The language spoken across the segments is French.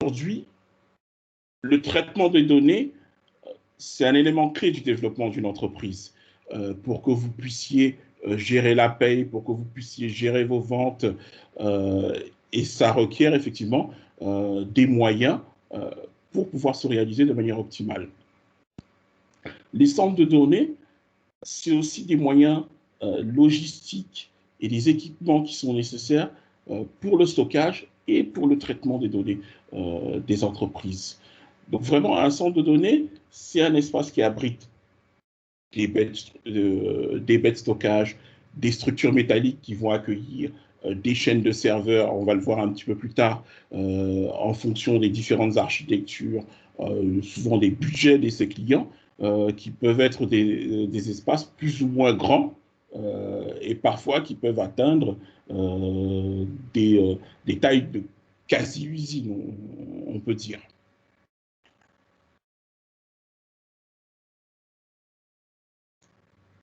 Aujourd'hui, le traitement des données, c'est un élément clé du développement d'une entreprise. Pour que vous puissiez gérer la paye, pour que vous puissiez gérer vos ventes, et ça requiert effectivement des moyens pour pouvoir se réaliser de manière optimale. Les centres de données, c'est aussi des moyens logistiques et des équipements qui sont nécessaires pour le stockage et pour le traitement des données des entreprises. Donc vraiment, un centre de données, c'est un espace qui abrite des baies de stockage, des structures métalliques qui vont accueillir des chaînes de serveurs, on va le voir un petit peu plus tard, en fonction des différentes architectures, souvent des budgets de ces clients, qui peuvent être des espaces plus ou moins grands, et parfois qui peuvent atteindre des tailles de quasi-usine, on peut dire.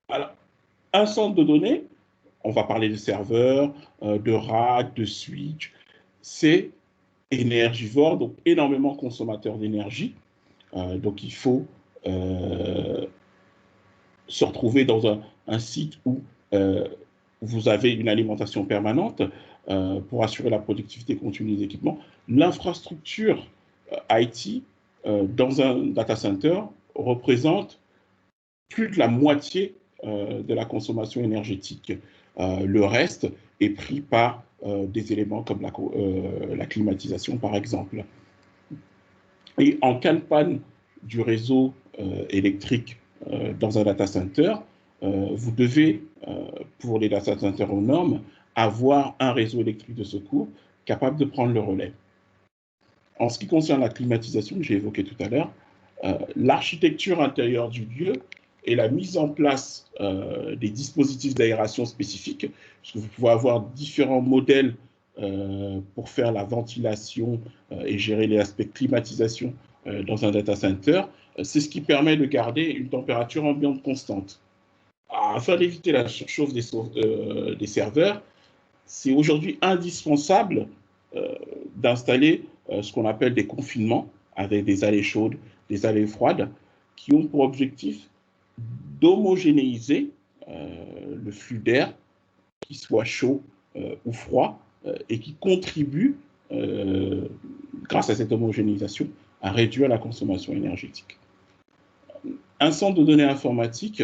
Alors, un centre de données, on va parler de serveurs, de racks, de switch, c'est énergivore, donc énormément consommateur d'énergie. Donc il faut se retrouver dans un site où vous avez une alimentation permanente pour assurer la productivité continue des équipements. L'infrastructure IT dans un data center représente plus de la moitié de la consommation énergétique. Le reste est pris par des éléments comme la climatisation, par exemple. Et en cas de panne du réseau électrique dans un data center, vous devez, pour les data centers aux normes, avoir un réseau électrique de secours capable de prendre le relais. En ce qui concerne la climatisation que j'ai évoquée tout à l'heure, l'architecture intérieure du lieu et la mise en place des dispositifs d'aération spécifiques, parce que vous pouvez avoir différents modèles pour faire la ventilation et gérer les aspects climatisation dans un data center, c'est ce qui permet de garder une température ambiante constante. Afin d'éviter la surchauffe des serveurs, c'est aujourd'hui indispensable d'installer ce qu'on appelle des confinements avec des allées chaudes, des allées froides, qui ont pour objectif d'homogénéiser le flux d'air, qu'il soit chaud ou froid, et qui contribue, grâce à cette homogénéisation, à réduire la consommation énergétique. Un centre de données informatique,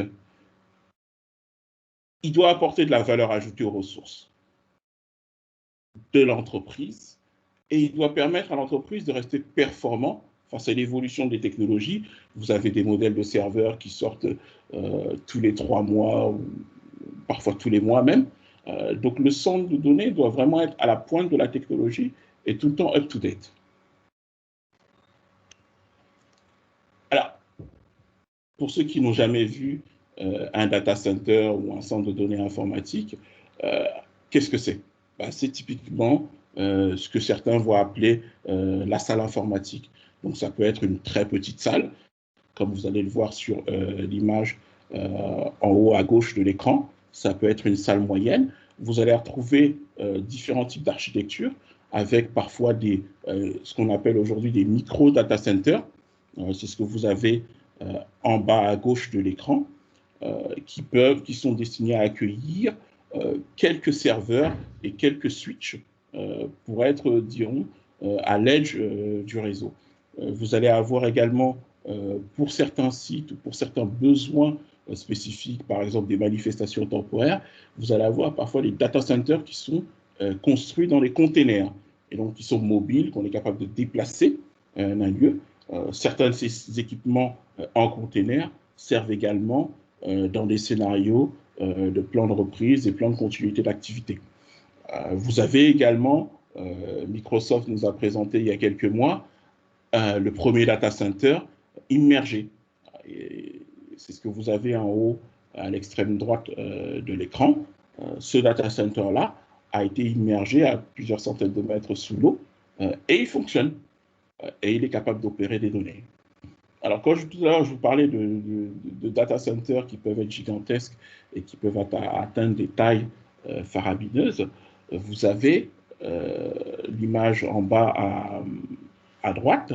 il doit apporter de la valeur ajoutée aux ressources de l'entreprise et il doit permettre à l'entreprise de rester performant face à l'évolution des technologies. Vous avez des modèles de serveurs qui sortent tous les 3 mois ou parfois tous les mois même. Donc le centre de données doit vraiment être à la pointe de la technologie et tout le temps up-to-date. Alors, pour ceux qui n'ont jamais vu un data center ou un centre de données informatique, qu'est-ce que c'est? C'est typiquement ce que certains vont appeler la salle informatique. Donc ça peut être une très petite salle, comme vous allez le voir sur l'image en haut à gauche de l'écran. Ça peut être une salle moyenne. Vous allez retrouver différents types d'architecture avec parfois ce qu'on appelle aujourd'hui des micro-data centers. C'est ce que vous avez en bas à gauche de l'écran, qui sont destinés à accueillir quelques serveurs et quelques switches pour être, dirons, à l'edge du réseau. Vous allez avoir également, pour certains sites ou pour certains besoins spécifiques, par exemple des manifestations temporaires, vous allez avoir parfois des data centers qui sont construits dans les containers, et donc qui sont mobiles, qu'on est capable de déplacer d'un lieu. Certains de ces équipements en container servent également dans des scénarios de plans de reprise et plans de continuité d'activité. Vous avez également, Microsoft nous a présenté il y a quelques mois, le premier data center immergé. C'est ce que vous avez en haut à l'extrême droite de l'écran. Ce data center-là a été immergé à plusieurs centaines de mètres sous l'eau et il fonctionne. Et il est capable d'opérer des données. Alors, quand tout à l'heure, je vous parlais de data centers qui peuvent être gigantesques et qui peuvent atteindre des tailles faramineuses, vous avez l'image en bas à droite,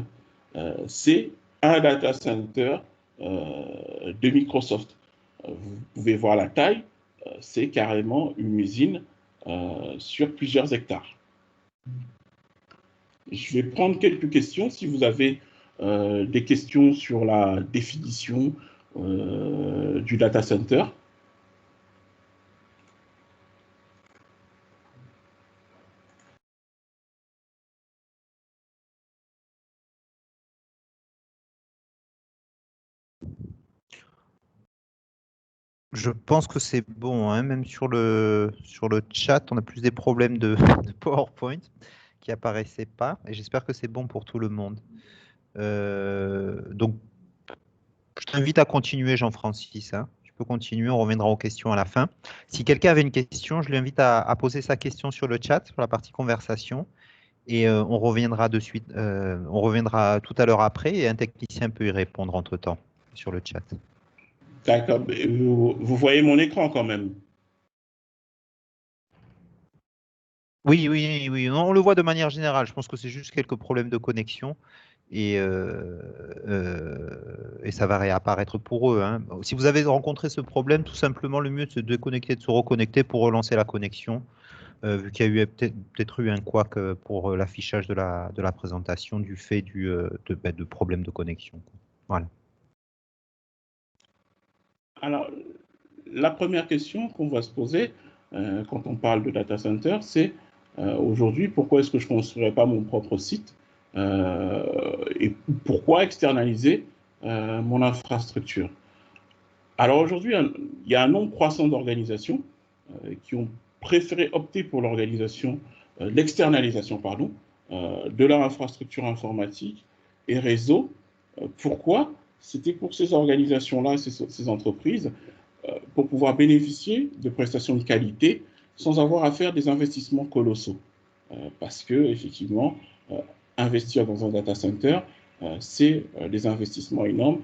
c'est un data center de Microsoft. Vous pouvez voir la taille, c'est carrément une usine sur plusieurs hectares. Je vais prendre quelques questions. Si vous avez des questions sur la définition du data center. Je pense que c'est bon, hein. Même sur le chat, on a plus des problèmes de PowerPoint qui apparaissaient pas, et j'espère que c'est bon pour tout le monde. Donc, je t'invite à continuer, Jean-Francis, hein. Tu peux continuer, on reviendra aux questions à la fin. Si quelqu'un avait une question, je l'invite à poser sa question sur le chat, sur la partie conversation, et on reviendra de suite. On reviendra tout à l'heure après, et un technicien peut y répondre entre-temps sur le chat. D'accord. Vous voyez mon écran quand même? Oui, oui, oui. On le voit de manière générale. Je pense que c'est juste quelques problèmes de connexion et ça va réapparaître pour eux, hein. Si vous avez rencontré ce problème, tout simplement, le mieux, c'est de déconnecter, de se reconnecter pour relancer la connexion, vu qu'il y a eu peut-être eu un couac pour l'affichage de la présentation du fait de problèmes de connexion. Voilà. Alors, la première question qu'on va se poser quand on parle de data center, c'est aujourd'hui, pourquoi est-ce que je ne construirais pas mon propre site et pourquoi externaliser mon infrastructure? Alors aujourd'hui, il y a un nombre croissant d'organisations qui ont préféré opter pour l'externalisation de leur infrastructure informatique et réseau. Pourquoi? C'était pour ces organisations-là, ces entreprises, pour pouvoir bénéficier de prestations de qualité sans avoir à faire des investissements colossaux. Parce que, effectivement, investir dans un data center, c'est des investissements énormes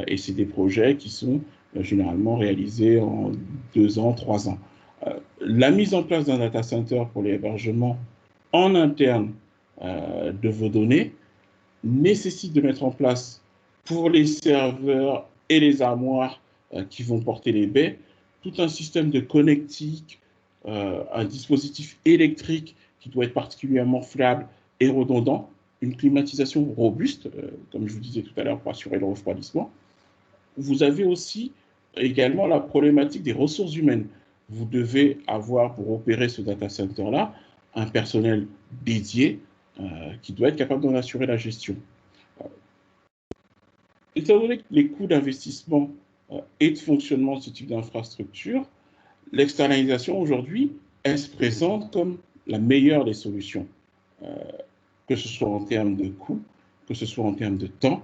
et c'est des projets qui sont généralement réalisés en 2 ans, 3 ans. La mise en place d'un data center pour l'hébergement en interne de vos données nécessite de mettre en place pour les serveurs et les armoires qui vont porter les baies tout un système de connectique, un dispositif électrique qui doit être particulièrement fiable et redondant, une climatisation robuste, comme je vous disais tout à l'heure, pour assurer le refroidissement. Vous avez aussi également la problématique des ressources humaines. Vous devez avoir, pour opérer ce data center-là, un personnel dédié qui doit être capable d'en assurer la gestion. Étant donné que les coûts d'investissement et de fonctionnement de ce type d'infrastructure, l'externalisation aujourd'hui, elle se présente comme la meilleure des solutions, que ce soit en termes de coûts, que ce soit en termes de temps.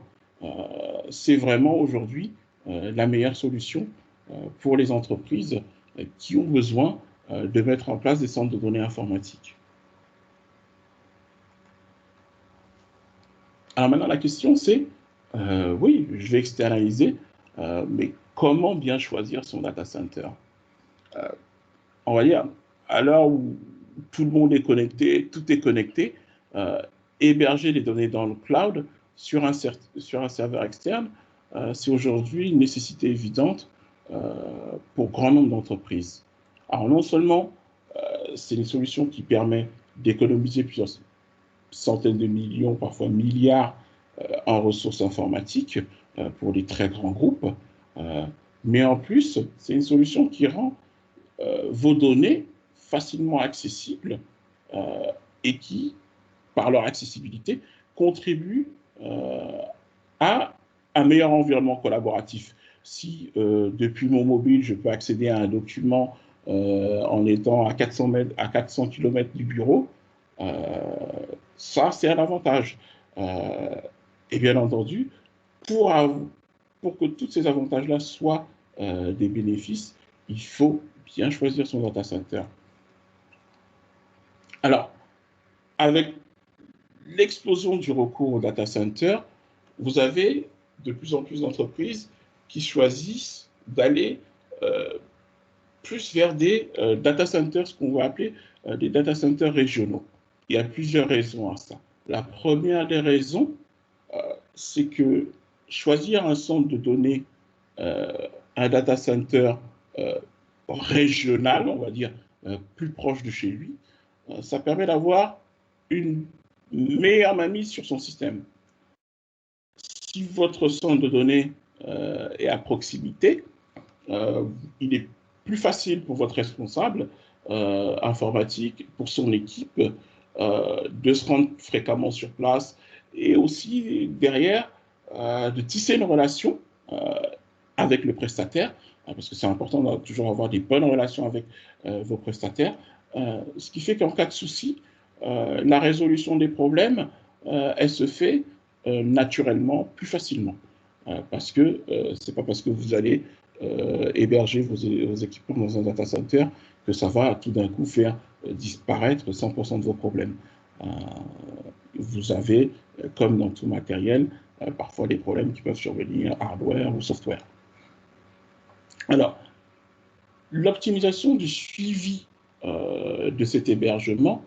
C'est vraiment aujourd'hui la meilleure solution pour les entreprises qui ont besoin de mettre en place des centres de données informatiques. Alors maintenant, la question c'est, oui, je vais externaliser, mais comment bien choisir son data center? On va dire, à l'heure où tout le monde est connecté, tout est connecté, héberger les données dans le cloud sur un serveur externe, c'est aujourd'hui une nécessité évidente pour grand nombre d'entreprises. Alors non seulement c'est une solution qui permet d'économiser plusieurs centaines de millions, parfois milliards en ressources informatiques pour les très grands groupes, mais en plus, c'est une solution qui rend vos données facilement accessibles et qui, par leur accessibilité, contribuent à un meilleur environnement collaboratif. Si depuis mon mobile, je peux accéder à un document en étant à 400 km du bureau, ça, c'est un avantage. Et bien entendu, pour que tous ces avantages-là soient des bénéfices, il faut bien choisir son data center. Alors, avec l'explosion du recours au data center, vous avez de plus en plus d'entreprises qui choisissent d'aller plus vers des data centers, ce qu'on va appeler des data centers régionaux. Il y a plusieurs raisons à ça. La première des raisons, c'est que choisir un centre de données, un data center régional, on va dire, plus proche de chez lui, ça permet d'avoir une meilleure mainmise sur son système. Si votre centre de données est à proximité, il est plus facile pour votre responsable informatique, pour son équipe, de se rendre fréquemment sur place et aussi derrière de tisser une relation avec le prestataire, parce que c'est important de toujours avoir des bonnes relations avec vos prestataires, ce qui fait qu'en cas de souci, la résolution des problèmes, elle se fait naturellement, plus facilement. Parce que c'est pas parce que vous allez héberger vos équipements dans un data center que ça va tout d'un coup faire disparaître 100% de vos problèmes. Vous avez, comme dans tout matériel, parfois des problèmes qui peuvent survenir, hardware ou software. Alors, l'optimisation du suivi de cet hébergement,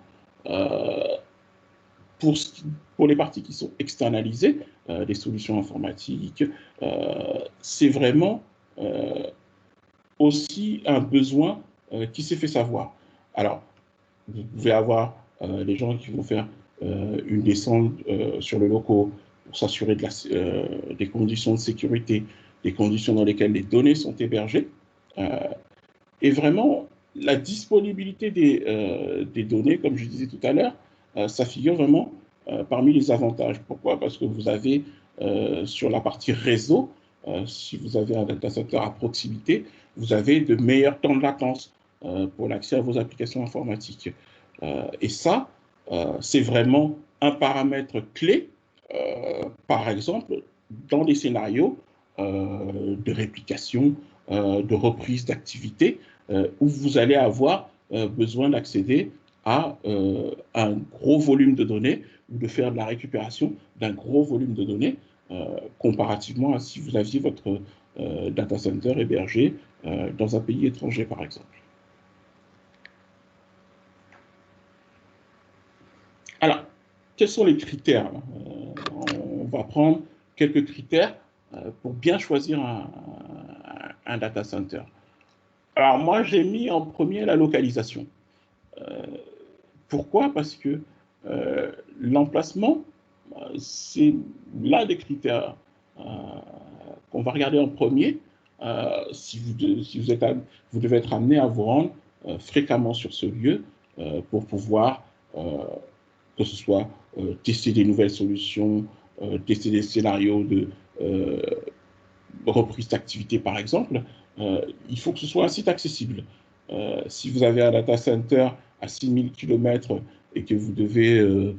pour les parties qui sont externalisées, des solutions informatiques, c'est vraiment aussi un besoin qui s'est fait savoir. Alors, vous pouvez avoir les gens qui vont faire une descente sur le locaux pour s'assurer des conditions de sécurité, des conditions dans lesquelles les données sont hébergées. Et vraiment, la disponibilité des données, comme je disais tout à l'heure, ça figure vraiment parmi les avantages. Pourquoi? Parce que vous avez sur la partie réseau, si vous avez un data center à proximité, vous avez de meilleurs temps de latence pour l'accès à vos applications informatiques. Et ça, c'est vraiment un paramètre clé, par exemple, dans les scénarios de réplication, de reprise d'activité, où vous allez avoir besoin d'accéder à un gros volume de données ou de faire de la récupération d'un gros volume de données comparativement à si vous aviez votre data center hébergé dans un pays étranger, par exemple. Alors, quels sont les critères? On va prendre quelques critères pour bien choisir un data center. Alors, moi, j'ai mis en premier la localisation. Pourquoi? Parce que l'emplacement, c'est l'un des critères qu'on va regarder en premier si vous devez être amené à vous rendre fréquemment sur ce lieu pour pouvoir, que ce soit tester des nouvelles solutions, tester des scénarios de reprise d'activité, par exemple, il faut que ce soit un site accessible. Si vous avez un data center à 6000 km et que vous devez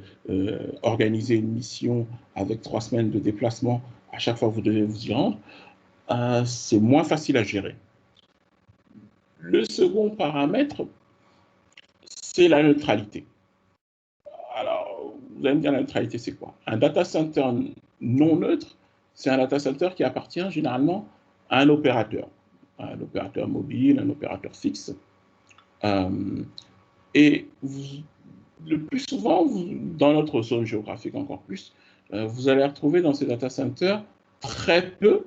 organiser une mission avec 3 semaines de déplacement, à chaque fois vous devez vous y rendre, c'est moins facile à gérer. Le second paramètre, c'est la neutralité. Alors, vous allez me dire, la neutralité, c'est quoi? Un data center non neutre, c'est un data center qui appartient généralement à un opérateur mobile, un opérateur fixe. Et le plus souvent, dans notre zone géographique encore plus, vous allez retrouver dans ces data centers très peu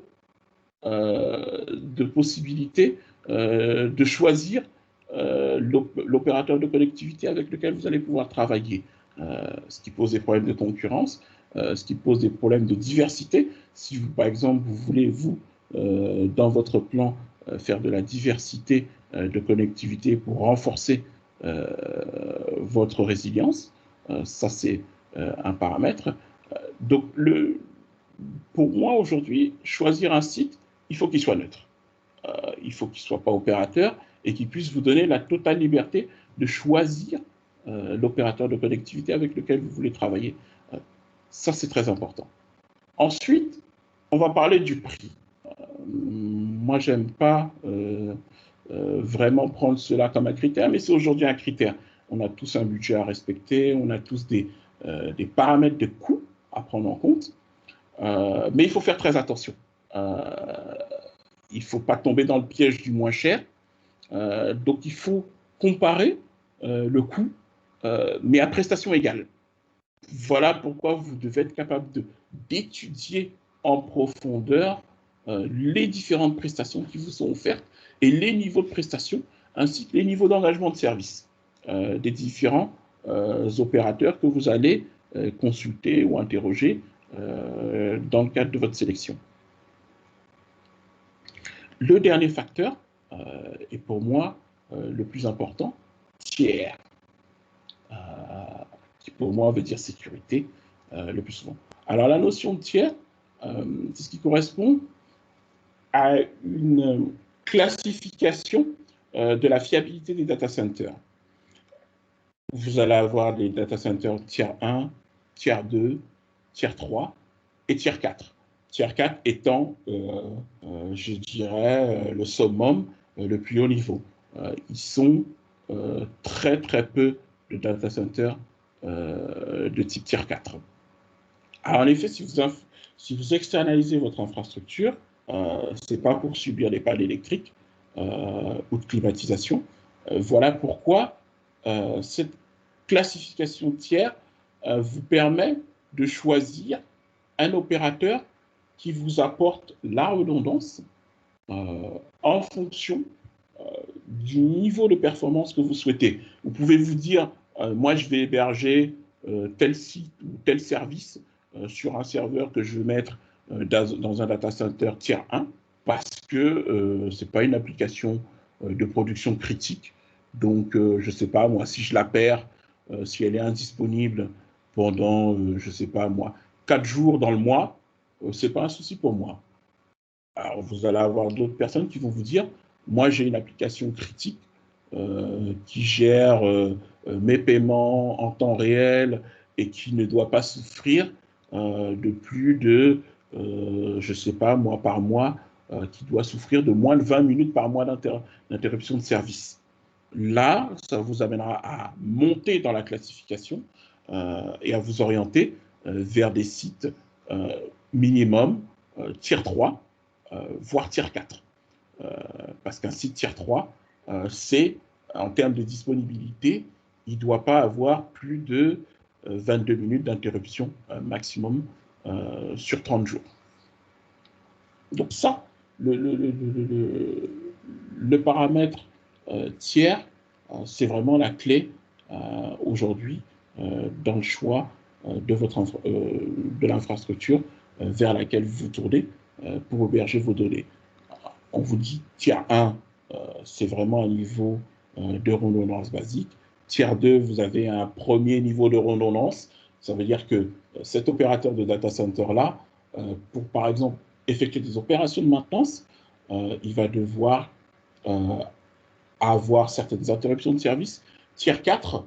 de possibilités de choisir l'opérateur de connectivité avec lequel vous allez pouvoir travailler, ce qui pose des problèmes de concurrence, ce qui pose des problèmes de diversité. Si vous, par exemple, vous voulez, dans votre plan, faire de la diversité de connectivité pour renforcer votre résilience, ça c'est un paramètre. Donc, pour moi aujourd'hui, choisir un site, il faut qu'il soit neutre. Il faut qu'il ne soit pas opérateur et qu'il puisse vous donner la totale liberté de choisir l'opérateur de connectivité avec lequel vous voulez travailler. Ça, c'est très important. Ensuite, on va parler du prix. Moi, je n'aime pas vraiment prendre cela comme un critère, mais c'est aujourd'hui un critère. On a tous un budget à respecter, on a tous des paramètres de coût à prendre en compte, mais il faut faire très attention. Il ne faut pas tomber dans le piège du moins cher. Donc, il faut comparer le coût, mais à prestation égale. Voilà pourquoi vous devez être capable d'étudier en profondeur les différentes prestations qui vous sont offertes et les niveaux de prestations, ainsi que les niveaux d'engagement de service des différents opérateurs que vous allez consulter ou interroger dans le cadre de votre sélection. Le dernier facteur, est pour moi le plus important, tiers, qui pour moi veut dire sécurité le plus souvent. Alors la notion de tiers, c'est ce qui correspond à une classification de la fiabilité des data centers. Vous allez avoir des data centers tiers 1, tiers 2, tiers 3 et tiers 4. Tiers 4 étant, je dirais, le summum, le plus haut niveau. Ils sont très très peu de data centers de type tiers 4. Alors en effet, si vous externalisez votre infrastructure, ce n'est pas pour subir les pannes électriques ou de climatisation. Voilà pourquoi cette classification tiers vous permet de choisir un opérateur qui vous apporte la redondance en fonction du niveau de performance que vous souhaitez. Vous pouvez vous dire, moi je vais héberger tel site ou tel service sur un serveur que je veux mettre dans un data center tier 1 parce que ce n'est pas une application de production critique. Donc, je ne sais pas, moi, si je la perds, si elle est indisponible pendant, je ne sais pas, moi, 4 jours dans le mois, ce n'est pas un souci pour moi. Alors, vous allez avoir d'autres personnes qui vont vous dire, moi, j'ai une application critique qui gère mes paiements en temps réel et qui ne doit pas souffrir de plus de, je ne sais pas, mois par mois, qui doit souffrir de moins de 20 minutes par mois d'interruption de service. Là, ça vous amènera à monter dans la classification et à vous orienter vers des sites minimum tier 3, voire tier 4. Parce qu'un site tier 3, c'est, en termes de disponibilité, il ne doit pas avoir plus de 22 minutes d'interruption maximum sur 30 jours. Donc ça, le paramètre tiers, c'est vraiment la clé aujourd'hui dans le choix de l'infrastructure vers laquelle vous vous tournez pour héberger vos données. On vous dit tiers 1, c'est vraiment un niveau de redondance basique. Tiers 2, vous avez un premier niveau de redondance. Ça veut dire que cet opérateur de data center-là, pour par exemple effectuer des opérations de maintenance, il va devoir avoir certaines interruptions de service. Tiers 4,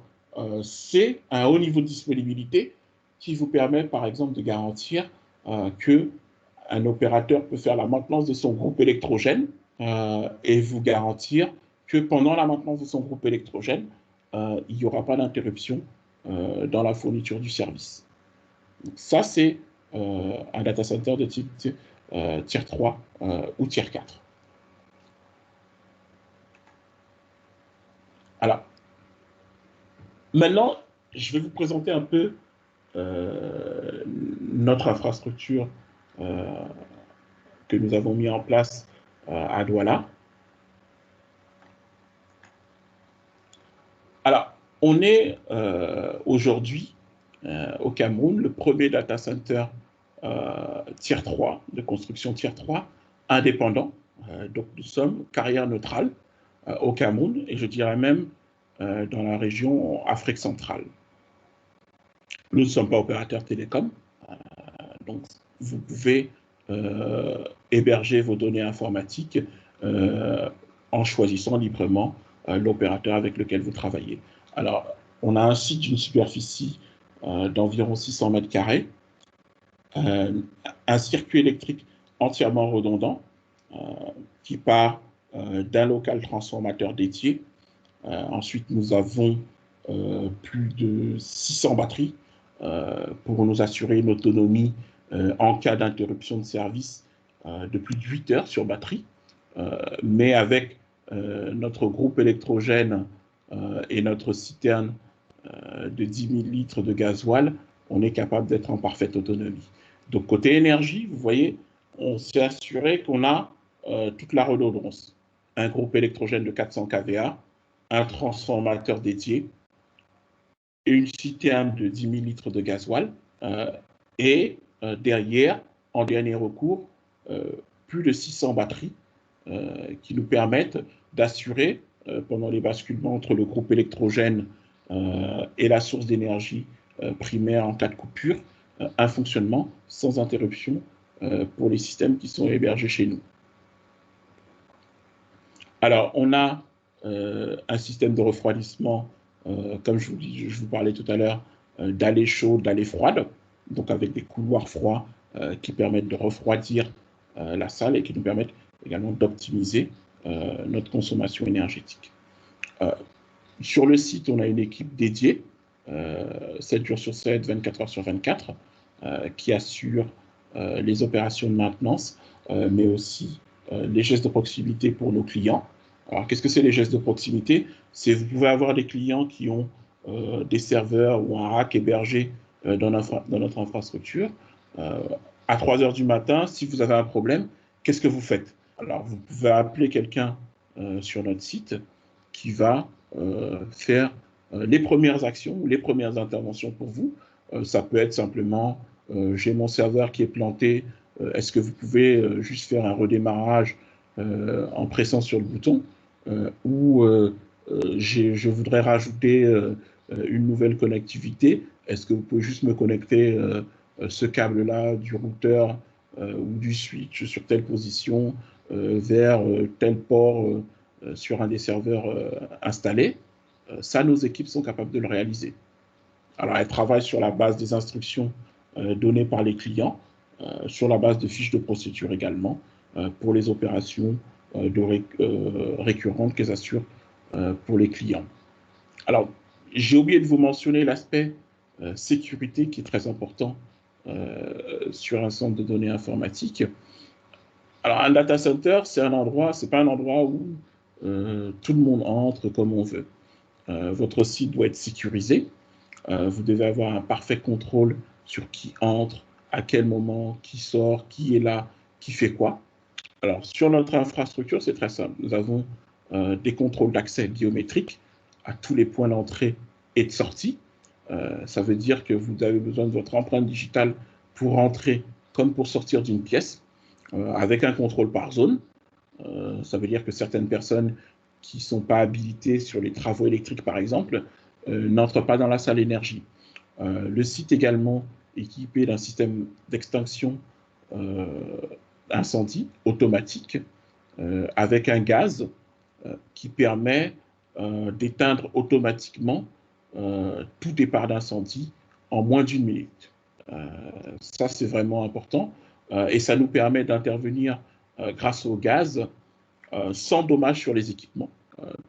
c'est un haut niveau de disponibilité qui vous permet par exemple de garantir que un opérateur peut faire la maintenance de son groupe électrogène et vous garantir que pendant la maintenance de son groupe électrogène, il n'y aura pas d'interruption dans la fourniture du service. Donc ça, c'est un data center de type tier 3 ou tier 4. Alors, maintenant, je vais vous présenter un peu notre infrastructure que nous avons mis en place à Douala. Alors, on est aujourd'hui au Cameroun le premier data center tier 3, de construction tier 3, indépendant. Donc, nous sommes carrière neutrale au Cameroun et je dirais même dans la région Afrique centrale. Nous ne sommes pas opérateurs télécom, donc vous pouvez héberger vos données informatiques en choisissant librement l'opérateur avec lequel vous travaillez. Alors, on a un site d'une superficie d'environ 600 mètres carrés, un circuit électrique entièrement redondant qui part d'un local transformateur dédié. Ensuite, nous avons plus de 600 batteries pour nous assurer une autonomie en cas d'interruption de service de plus de 8 heures sur batterie. Mais avec notre groupe électrogène et notre citerne de 10 000 litres de gasoil, on est capable d'être en parfaite autonomie. Donc, côté énergie, vous voyez, on s'est assuré qu'on a toute la redondance. Un groupe électrogène de 400 kVA, un transformateur dédié, une citerne de 10 000 litres de gasoil, et derrière, en dernier recours, plus de 600 batteries qui nous permettent d'assurer, pendant les basculements entre le groupe électrogène et la source d'énergie primaire en cas de coupure, un fonctionnement sans interruption pour les systèmes qui sont hébergés chez nous. Alors, on a un système de refroidissement, comme je vous parlais tout à l'heure, d'allées chaudes, d'allées froides, donc avec des couloirs froids qui permettent de refroidir la salle et qui nous permettent également d'optimiser notre consommation énergétique. Sur le site, on a une équipe dédiée, 7 jours sur 7, 24 heures sur 24, qui assure les opérations de maintenance, mais aussi les gestes de proximité pour nos clients. Alors, qu'est-ce que c'est les gestes de proximité? C'est vous pouvez avoir des clients qui ont des serveurs ou un rack hébergé dans notre infrastructure. À 3 heures du matin, si vous avez un problème, qu'est-ce que vous faites? Alors, vous pouvez appeler quelqu'un sur notre site qui va faire les premières actions ou les premières interventions pour vous. Ça peut être simplement, j'ai mon serveur qui est planté, est-ce que vous pouvez juste faire un redémarrage en pressant sur le bouton, ou je voudrais rajouter une nouvelle connectivité, est-ce que vous pouvez juste me connecter ce câble-là du routeur ou du switch sur telle position vers tel port sur un des serveurs installés. Ça, nos équipes sont capables de le réaliser. Alors, elles travaillent sur la base des instructions données par les clients, sur la base de fiches de procédure également, pour les opérations récurrentes qu'elles assurent pour les clients. Alors, j'ai oublié de vous mentionner l'aspect sécurité qui est très important sur un centre de données informatique. Alors, un data center, c'est pas un endroit où tout le monde entre comme on veut. Votre site doit être sécurisé. Vous devez avoir un parfait contrôle sur qui entre, à quel moment, qui sort, qui est là, qui fait quoi. Alors, sur notre infrastructure, c'est très simple. Nous avons des contrôles d'accès biométriques à tous les points d'entrée et de sortie. Ça veut dire que vous avez besoin de votre empreinte digitale pour entrer comme pour sortir d'une pièce, avec un contrôle par zone. Ça veut dire que certaines personnes qui ne sont pas habilitées sur les travaux électriques, par exemple, n'entrent pas dans la salle énergie. Le site également équipé d'un système d'extinction incendie automatique avec un gaz qui permet d'éteindre automatiquement tout départ d'incendie en moins d'1 minute. Ça, c'est vraiment important et ça nous permet d'intervenir grâce au gaz sans dommage sur les équipements,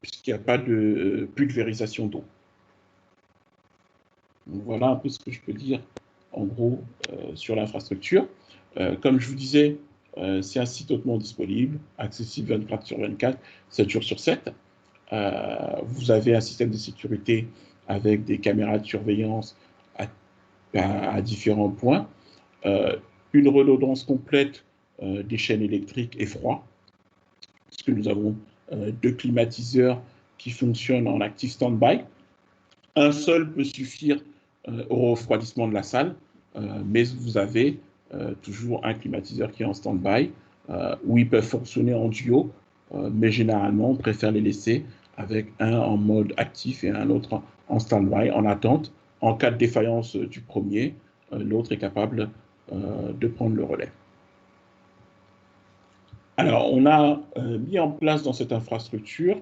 puisqu'il n'y a pas de pulvérisation d'eau. Voilà un peu ce que je peux dire en gros sur l'infrastructure. Comme je vous disais, c'est un site hautement disponible, accessible 24 sur 24, 7 jours sur 7. Vous avez un système de sécurité avec des caméras de surveillance à différents points, une redondance complète des chaînes électriques et froid, puisque nous avons 2 climatiseurs qui fonctionnent en active stand-by. Un seul peut suffire au refroidissement de la salle, mais vous avez toujours un climatiseur qui est en stand-by, où ils peuvent fonctionner en duo, mais généralement, on préfère les laisser avec un en mode actif et un autre en stand-by, en attente. En cas de défaillance du premier, l'autre est capable de prendre le relais. Alors, on a mis en place dans cette infrastructure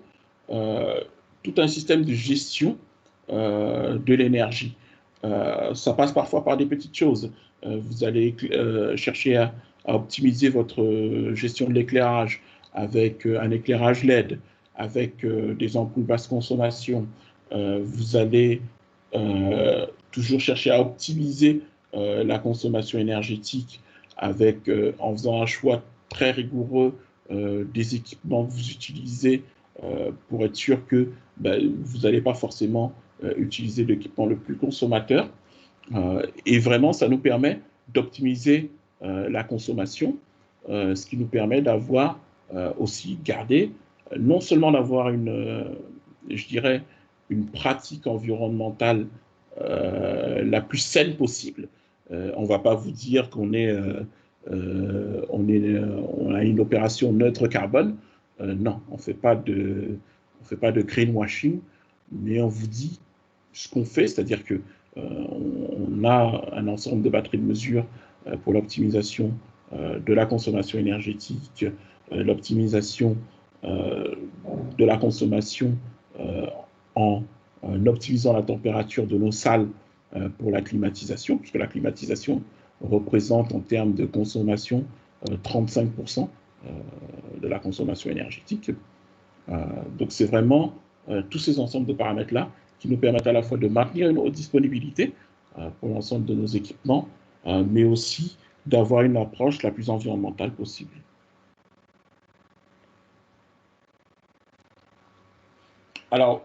tout un système de gestion de l'énergie. Ça passe parfois par des petites choses. Vous allez chercher à optimiser votre gestion de l'éclairage avec un éclairage LED, avec des ampoules basse consommation. Vous allez toujours chercher à optimiser la consommation énergétique avec, en faisant un choix très rigoureux des équipements que vous utilisez pour être sûr que vous n'allez pas forcément utiliser l'équipement le plus consommateur. Et vraiment, ça nous permet d'optimiser la consommation, ce qui nous permet d'avoir aussi gardé, non seulement d'avoir je dirais, une pratique environnementale la plus saine possible. On ne va pas vous dire qu'on on a une opération neutre carbone. Non, on ne fait pas de greenwashing, mais on vous dit ce qu'on fait, c'est-à-dire que on a un ensemble de batteries de mesures pour l'optimisation de la consommation énergétique, l'optimisation de la consommation en optimisant la température de nos salles pour la climatisation, puisque la climatisation représente en termes de consommation 35% de la consommation énergétique. Donc c'est vraiment tous ces ensembles de paramètres-là qui nous permettent à la fois de maintenir une haute disponibilité pour l'ensemble de nos équipements, mais aussi d'avoir une approche la plus environnementale possible. Alors,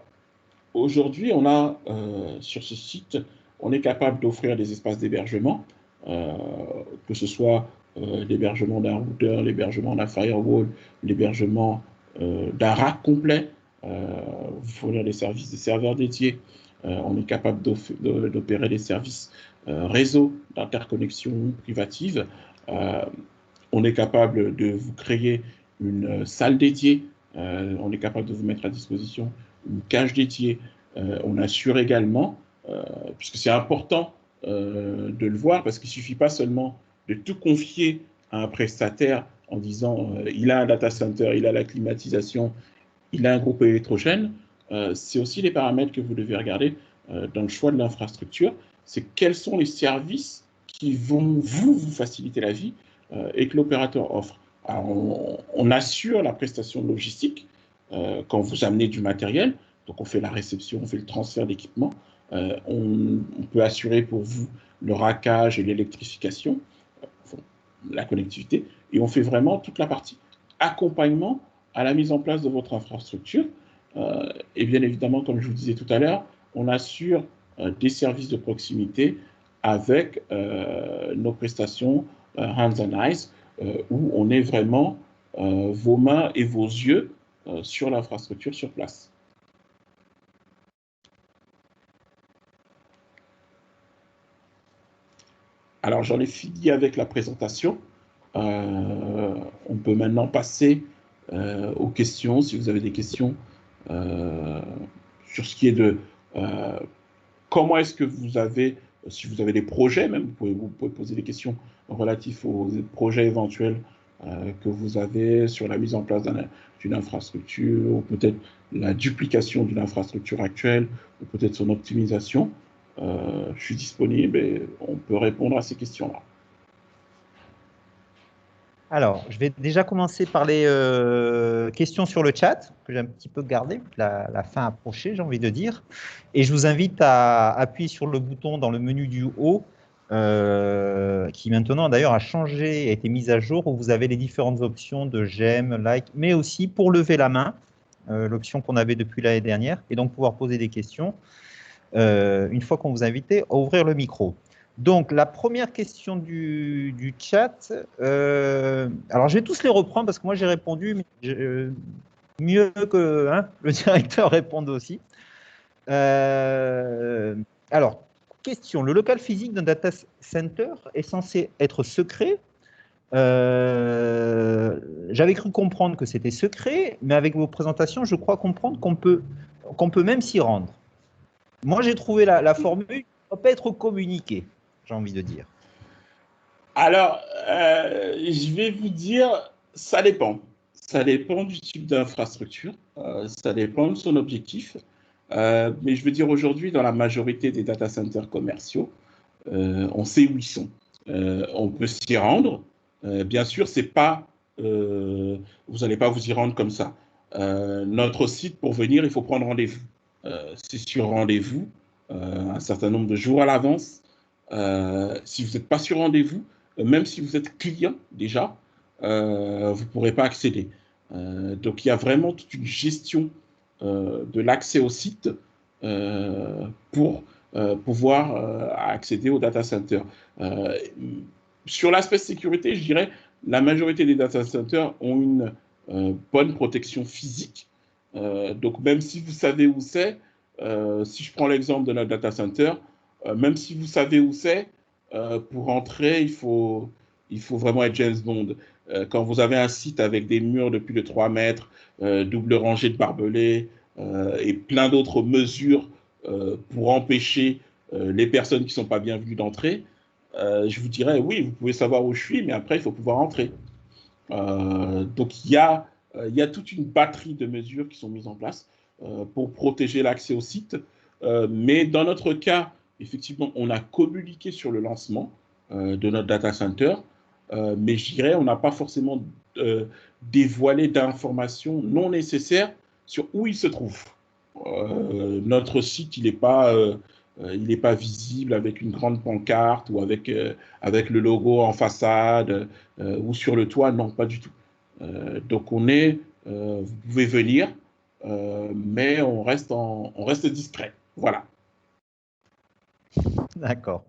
aujourd'hui, on a sur ce site, on est capable d'offrir des espaces d'hébergement, que ce soit l'hébergement d'un routeur, l'hébergement d'un firewall, l'hébergement d'un rack complet, fournir des services de serveurs dédiés. On est capable d'opérer des services réseau d'interconnexion privative. On est capable de vous créer une salle dédiée. On est capable de vous mettre à disposition une cage dédiée. On assure également, puisque c'est important de le voir, parce qu'il ne suffit pas seulement de tout confier à un prestataire en disant il a un data center, il a la climatisation, il a un groupe électrogène. C'est aussi les paramètres que vous devez regarder dans le choix de l'infrastructure. C'est quels sont les services qui vont vous faciliter la vie et que l'opérateur offre. Alors, on assure la prestation logistique quand vous amenez du matériel. Donc, on fait la réception, on fait le transfert d'équipement. On peut assurer pour vous le rackage et l'électrification, la connectivité. Et on fait vraiment toute la partie accompagnement à la mise en place de votre infrastructure. Et bien évidemment, comme je vous disais tout à l'heure, on assure des services de proximité avec nos prestations Hands on Eyes, où on est vraiment vos mains et vos yeux sur l'infrastructure sur place. Alors, j'en ai fini avec la présentation. On peut maintenant passer aux questions, si vous avez des questions sur ce qui est de comment est-ce que vous avez, si vous avez des projets même, vous pouvez poser des questions relatives aux projets éventuels que vous avez sur la mise en place d'une infrastructure, ou peut-être la duplication d'une infrastructure actuelle, ou peut-être son optimisation. Je suis disponible et on peut répondre à ces questions-là. Alors, je vais déjà commencer par les questions sur le chat, que j'ai un petit peu gardé, la fin approchée, j'ai envie de dire. Et je vous invite à appuyer sur le bouton dans le menu du haut, qui maintenant d'ailleurs a changé, a été mis à jour, où vous avez les différentes options de j'aime, like, mais aussi pour lever la main, l'option qu'on avait depuis l'année dernière, et donc pouvoir poser des questions une fois qu'on vous a invité à ouvrir le micro. Donc, la première question du chat, alors je vais tous les reprendre parce que moi j'ai répondu, mais mieux que le directeur réponde aussi. Alors, question, le local physique d'un data center est censé être secret. J'avais cru comprendre que c'était secret, mais avec vos présentations, je crois comprendre qu'on peut même s'y rendre. Moi, j'ai trouvé la formule ne doit pas être communiquée, j'ai envie de dire. Alors, je vais vous dire, ça dépend. Ça dépend du type d'infrastructure, ça dépend de son objectif. Mais je veux dire, aujourd'hui, dans la majorité des data centers commerciaux, on sait où ils sont. On peut s'y rendre. Bien sûr, c'est pas, vous n'allez pas vous y rendre comme ça. Notre site, pour venir, il faut prendre rendez-vous. C'est sur rendez-vous, un certain nombre de jours à l'avance. Si vous n'êtes pas sur rendez-vous, même si vous êtes client déjà, vous ne pourrez pas accéder. Donc, il y a vraiment toute une gestion de l'accès au site pour pouvoir accéder au data center. Sur l'aspect sécurité, je dirais la majorité des data centers ont une bonne protection physique. Donc, même si vous savez où c'est, si je prends l'exemple de notre data center, même si vous savez où c'est, pour entrer, il faut vraiment être James Bond. Quand vous avez un site avec des murs de plus de 3 mètres, double rangée de barbelés et plein d'autres mesures pour empêcher les personnes qui ne sont pas bienvenues d'entrer, je vous dirais, oui, vous pouvez savoir où je suis, mais après, il faut pouvoir entrer. Donc, il y a toute une batterie de mesures qui sont mises en place pour protéger l'accès au site. Mais dans notre cas, effectivement, on a communiqué sur le lancement de notre data center, mais je dirais, on n'a pas forcément dévoilé d'informations non nécessaires sur où il se trouve. Notre site, il n'est pas visible avec une grande pancarte ou avec le logo en façade ou sur le toit, non, pas du tout. Donc vous pouvez venir, mais on reste discret. Voilà. D'accord.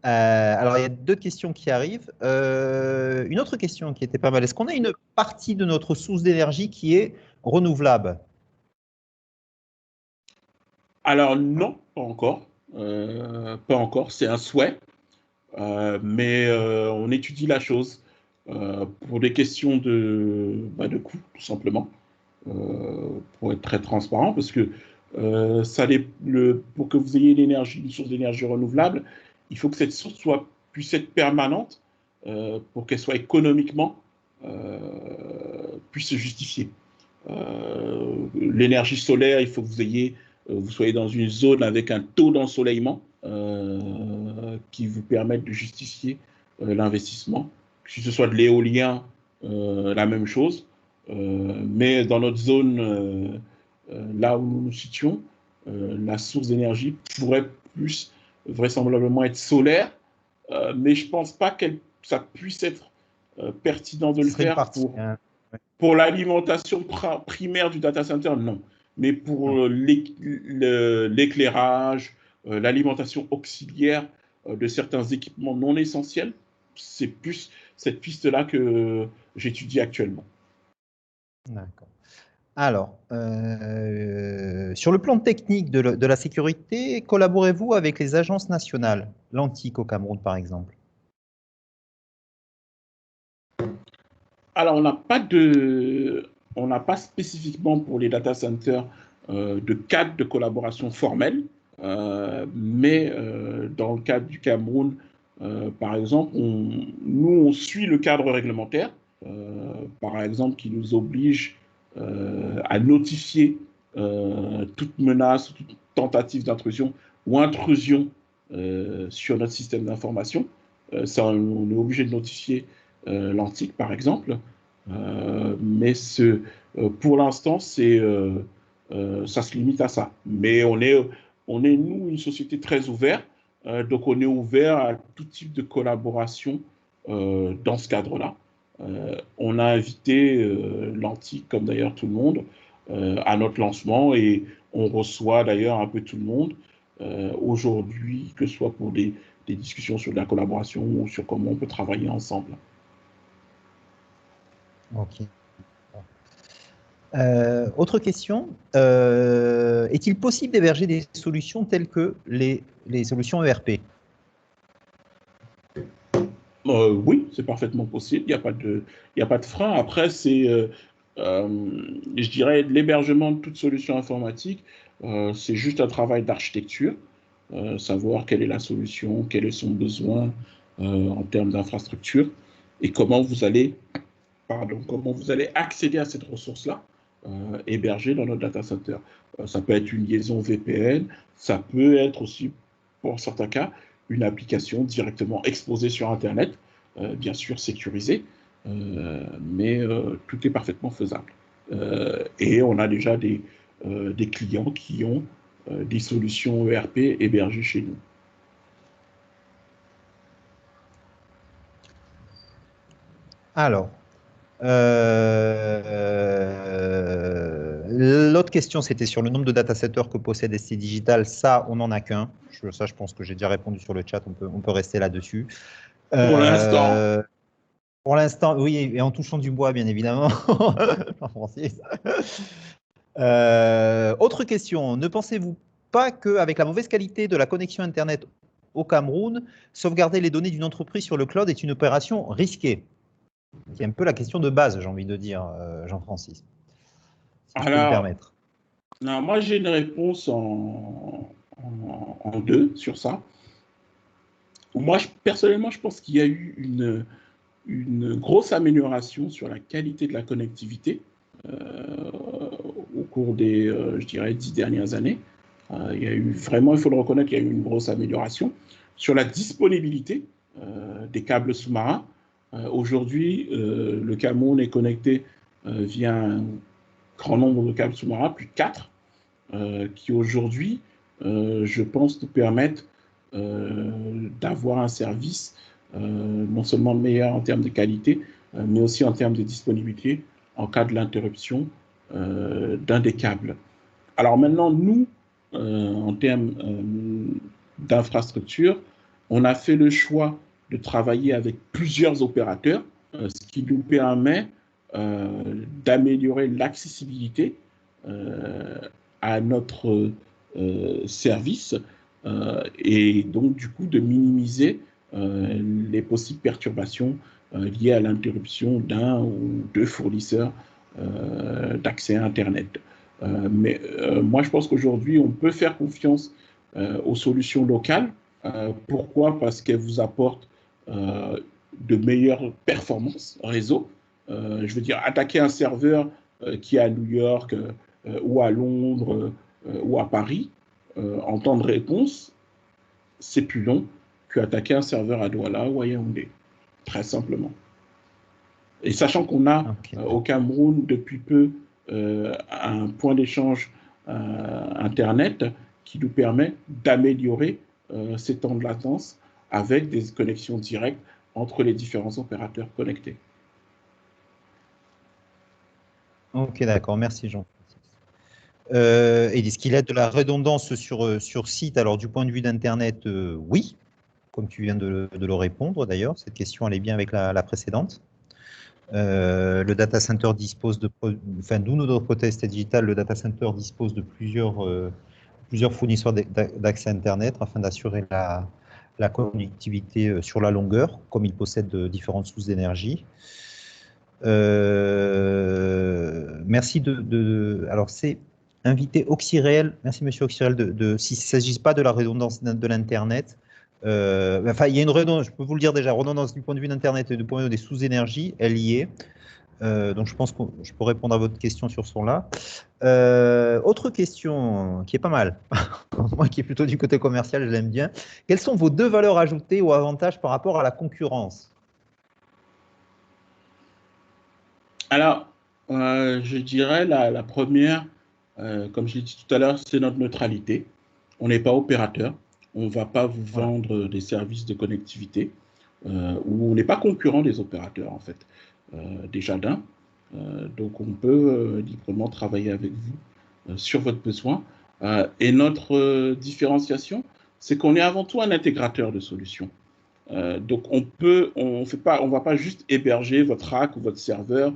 Alors, il y a deux questions qui arrivent. Une autre question qui était pas mal. Est-ce qu'on a une partie de notre source d'énergie qui est renouvelable? Alors non, pas encore. Pas encore, c'est un souhait, mais on étudie la chose pour des questions de coût, tout simplement, pour être très transparent, parce que pour que vous ayez une source d'énergie renouvelable, il faut que cette source puisse être permanente pour qu'elle soit économiquement puisse se justifier. L'énergie solaire, il faut que vous soyez dans une zone avec un taux d'ensoleillement qui vous permette de justifier l'investissement. Que ce soit de l'éolien, la même chose. Mais dans notre zone, là où nous nous situons, la source d'énergie pourrait plus vraisemblablement être solaire, mais je ne pense pas que ça puisse être pertinent de Ce le serait une faire partie, hein. Ouais. pour l'alimentation primaire du data center, non. Mais pour Non. l'éclairage, l'alimentation auxiliaire de certains équipements non essentiels, c'est plus cette piste-là que j'étudie actuellement. D'accord. Alors, sur le plan technique de la sécurité, collaborez-vous avec les agences nationales, l'ANTIC au Cameroun par exemple? Alors, on n'a pas spécifiquement pour les data centers de cadre de collaboration formel, mais dans le cadre du Cameroun, par exemple, on suit le cadre réglementaire, par exemple, qui nous oblige à notifier toute menace, toute tentative d'intrusion ou intrusion sur notre système d'information. Ça, on est obligé de notifier l'antique, par exemple. Mais pour l'instant, ça se limite à ça. Mais nous, une société très ouverte. Donc, on est ouvert à tout type de collaboration dans ce cadre-là. On a invité l'antique, comme d'ailleurs tout le monde, à notre lancement et on reçoit d'ailleurs un peu tout le monde aujourd'hui, que ce soit pour des discussions sur de la collaboration ou sur comment on peut travailler ensemble. Ok. Autre question, est-il possible d'héberger des solutions telles que les solutions ERP? Oui, c'est parfaitement possible, il n'y a pas de frein. Après, je dirais, l'hébergement de toute solution informatique, c'est juste un travail d'architecture, savoir quelle est la solution, quel est son besoin en termes d'infrastructure et comment vous allez accéder à cette ressource-là, hébergée dans notre data center. Ça peut être une liaison VPN, ça peut être aussi, pour certains cas, une application directement exposée sur Internet, bien sûr sécurisée, mais tout est parfaitement faisable. Et on a déjà des clients qui ont des solutions ERP hébergées chez nous. Alors, L'autre question, c'était sur le nombre de data centers que possède ST Digital. Ça, on n'en a qu'un. Ça, je pense que j'ai déjà répondu sur le chat. On peut rester là-dessus. Pour l'instant. Pour l'instant, oui, et en touchant du bois, bien évidemment. Jean-Francis. Autre question. Ne pensez-vous pas qu'avec la mauvaise qualité de la connexion Internet au Cameroun, sauvegarder les données d'une entreprise sur le cloud est une opération risquée? C'est un peu la question de base, j'ai envie de dire, Jean-Francis. Si je peux me permettre. Non, moi, j'ai une réponse en deux sur ça. Moi, personnellement, je pense qu'il y a eu une grosse amélioration sur la qualité de la connectivité au cours des, je dirais, 10 dernières années. Il y a eu vraiment, il faut le reconnaître, il y a eu une grosse amélioration sur la disponibilité des câbles sous-marins. Aujourd'hui, le Cameroun est connecté via un grand nombre de câbles sous-marins, plus de 4, qui aujourd'hui, je pense, nous permettent d'avoir un service non seulement meilleur en termes de qualité, mais aussi en termes de disponibilité en cas de l'interruption d'un des câbles. Alors maintenant, nous, en termes d'infrastructure, on a fait le choix de travailler avec plusieurs opérateurs, ce qui nous permet d'améliorer l'accessibilité à notre service et donc du coup de minimiser les possibles perturbations liées à l'interruption d'un ou deux fournisseurs d'accès à Internet. Mais moi, je pense qu'aujourd'hui, on peut faire confiance aux solutions locales. Pourquoi? Parce qu'elles vous apportent de meilleures performances réseau. Je veux dire, attaquer un serveur qui est à New York ou à Londres ou à Paris, en temps de réponse, c'est plus long qu'attaquer un serveur à Douala ou à Yaoundé, très simplement. Et sachant qu'on a au Cameroun depuis peu un point d'échange Internet qui nous permet d'améliorer ces temps de latence avec des connexions directes entre les différents opérateurs connectés. Ok, d'accord, merci Jean. Est-ce qu'il y a de la redondance sur site? Alors, du point de vue d'Internet, oui, comme tu viens de le répondre d'ailleurs. Cette question, elle est bien avec la précédente. Le data center dispose de, enfin, d'où notre hypothèse digitale, le data center dispose de plusieurs fournisseurs d'accès Internet afin d'assurer la connectivité sur la longueur, comme il possède différentes sources d'énergie. Merci alors, c'est invité Oxyréel. Merci, monsieur Oxyréel, s'il ne s'agit pas de la redondance de l'Internet. Enfin, il y a une redondance, je peux vous le dire déjà, redondance du point de vue d'Internet et du point de vue des sous-énergies, elle y est. Donc, je pense que je peux répondre à votre question sur ce là. Autre question qui est pas mal, moi qui est plutôt du côté commercial, je l'aime bien. Quelles sont vos deux valeurs ajoutées ou avantages par rapport à la concurrence? Alors, je dirais la première, comme je l'ai dit tout à l'heure, c'est notre neutralité. On n'est pas opérateur, on ne va pas vous vendre des services de connectivité, ou on n'est pas concurrent des opérateurs en fait, déjà d'un. Donc on peut librement travailler avec vous sur votre besoin. Et notre différenciation, c'est qu'on est avant tout un intégrateur de solutions. Donc on va pas juste héberger votre rack ou votre serveur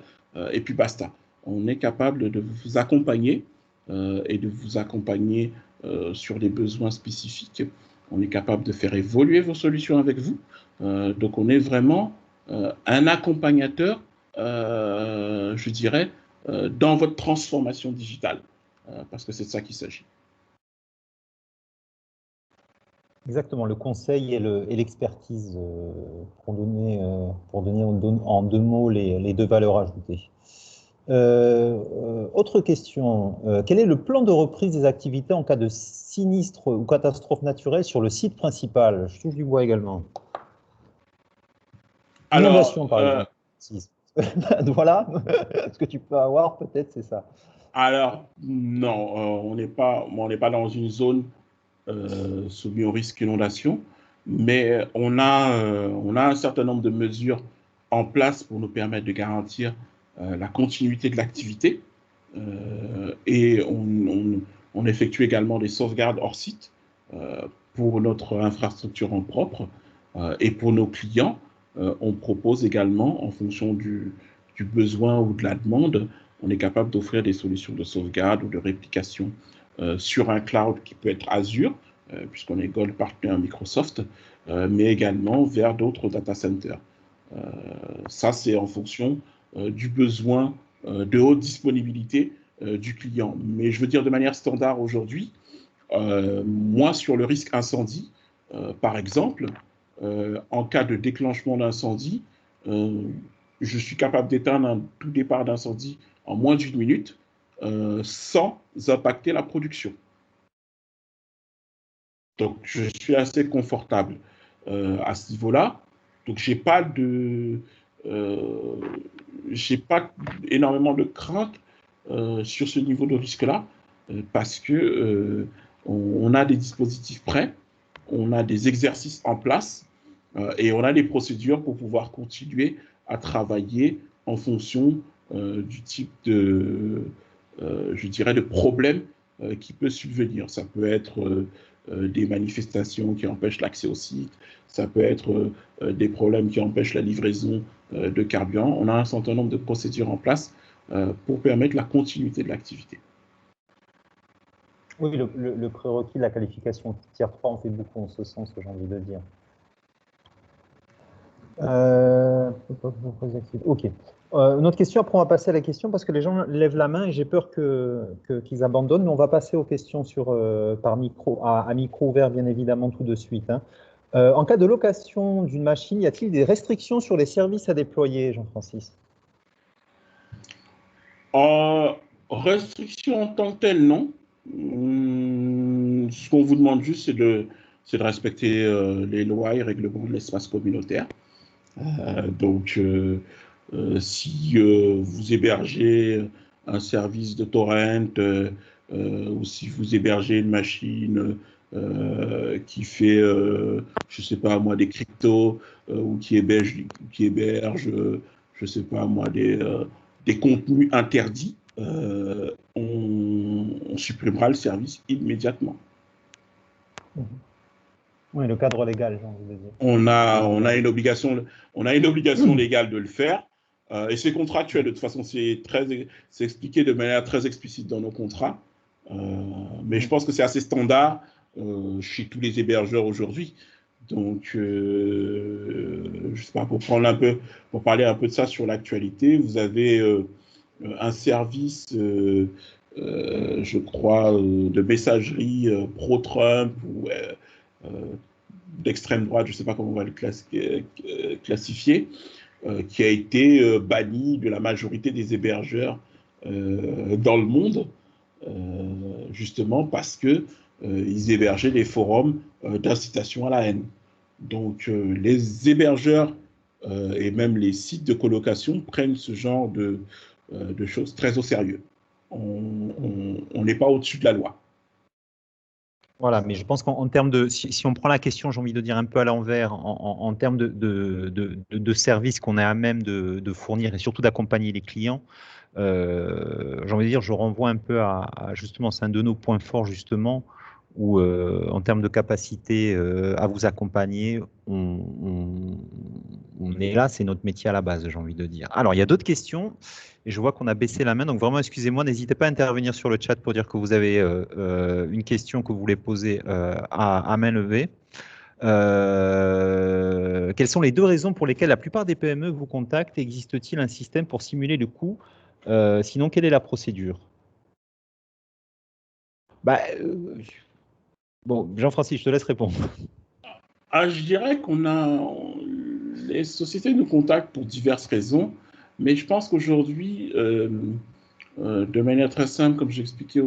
et puis basta. On est capable de vous accompagner et de vous accompagner sur les besoins spécifiques. On est capable de faire évoluer vos solutions avec vous. Donc on est vraiment un accompagnateur, je dirais, dans votre transformation digitale, parce que c'est de ça qu'il s'agit. Exactement, le conseil et l'expertise pour donner en deux mots les deux valeurs ajoutées. Autre question, quel est le plan de reprise des activités en cas de sinistre ou catastrophe naturelle sur le site principal? Je touche du bois également. Inondation, par exemple. Voilà, ce que tu peux avoir, peut-être, c'est ça. Alors, non, on n'est pas dans une zone soumis au risque inondation, mais on a un certain nombre de mesures en place pour nous permettre de garantir la continuité de l'activité. et on effectue également des sauvegardes hors site pour notre infrastructure en propre. Et pour nos clients, on propose également, en fonction du besoin ou de la demande, on est capable d'offrir des solutions de sauvegarde ou de réplication sur un cloud qui peut être Azure, puisqu'on est Gold Partner Microsoft, mais également vers d'autres data centers. Ça, c'est en fonction du besoin de haute disponibilité du client. Mais je veux dire de manière standard aujourd'hui, moi, sur le risque incendie, par exemple, en cas de déclenchement d'incendie, je suis capable d'éteindre un tout départ d'incendie en moins d'une minute sans impacter la production. Donc, je suis assez confortable à ce niveau-là. Donc, j'ai pas énormément de crainte sur ce niveau de risque-là parce que on a des dispositifs prêts, on a des exercices en place et on a des procédures pour pouvoir continuer à travailler en fonction du type je dirais, de problème qui peut subvenir. Ça peut être des manifestations qui empêchent l'accès au site, ça peut être des problèmes qui empêchent la livraison de carburant. On a un certain nombre de procédures en place pour permettre la continuité de l'activité. Oui, le prérequis de la qualification tier 3, on fait beaucoup en ce sens, j'ai envie de dire. Ok. Une autre question, après on va passer à la question parce que les gens lèvent la main et j'ai peur qu'ils abandonnent, mais on va passer aux questions à micro ouvert, bien évidemment, tout de suite. Hein. En cas de location d'une machine, y a-t-il des restrictions sur les services à déployer, Jean-Francis? Restrictions en tant que telles, non. Ce qu'on vous demande juste, c'est de respecter les lois et règlements de l'espace communautaire. Donc, si vous hébergez un service de torrent ou si vous hébergez une machine qui fait, je ne sais pas moi, des cryptos ou qui héberge je ne sais pas moi, des contenus interdits, on supprimera le service immédiatement. Oui, le cadre légal, j'ai envie de dire. On a une obligation légale de le faire. Et c'est contractuel, de toute façon, c'est expliqué de manière très explicite dans nos contrats. Mais je pense que c'est assez standard chez tous les hébergeurs aujourd'hui. Donc, je sais pas, pour parler un peu de ça sur l'actualité, vous avez un service, je crois, de messagerie pro-Trump ou d'extrême droite, je ne sais pas comment on va le classifier, qui a été banni de la majorité des hébergeurs dans le monde, justement parce qu'ils hébergeaient des forums d'incitation à la haine. Donc les hébergeurs et même les sites de colocation prennent ce genre de choses très au sérieux. On n'est pas au-dessus de la loi. Voilà, mais je pense qu'en termes de, si on prend la question, j'ai envie de dire un peu à l'envers, en termes de services qu'on est à même de fournir et surtout d'accompagner les clients, j'ai envie de dire, je renvoie un peu à justement, c'est un de nos points forts justement, où en termes de capacité à vous accompagner, on est là, c'est notre métier à la base, j'ai envie de dire. Alors, il y a d'autres questions. Et je vois qu'on a baissé la main, donc vraiment, excusez-moi, n'hésitez pas à intervenir sur le chat pour dire que vous avez une question que vous voulez poser à main levée. Quelles sont les deux raisons pour lesquelles la plupart des PME vous contactent? Existe-t-il un système pour simuler le coût? Sinon, quelle est la procédure? Bon, Jean-Francis, je te laisse répondre. Je dirais les sociétés nous contactent pour diverses raisons, mais je pense qu'aujourd'hui, de manière très simple, comme j'expliquais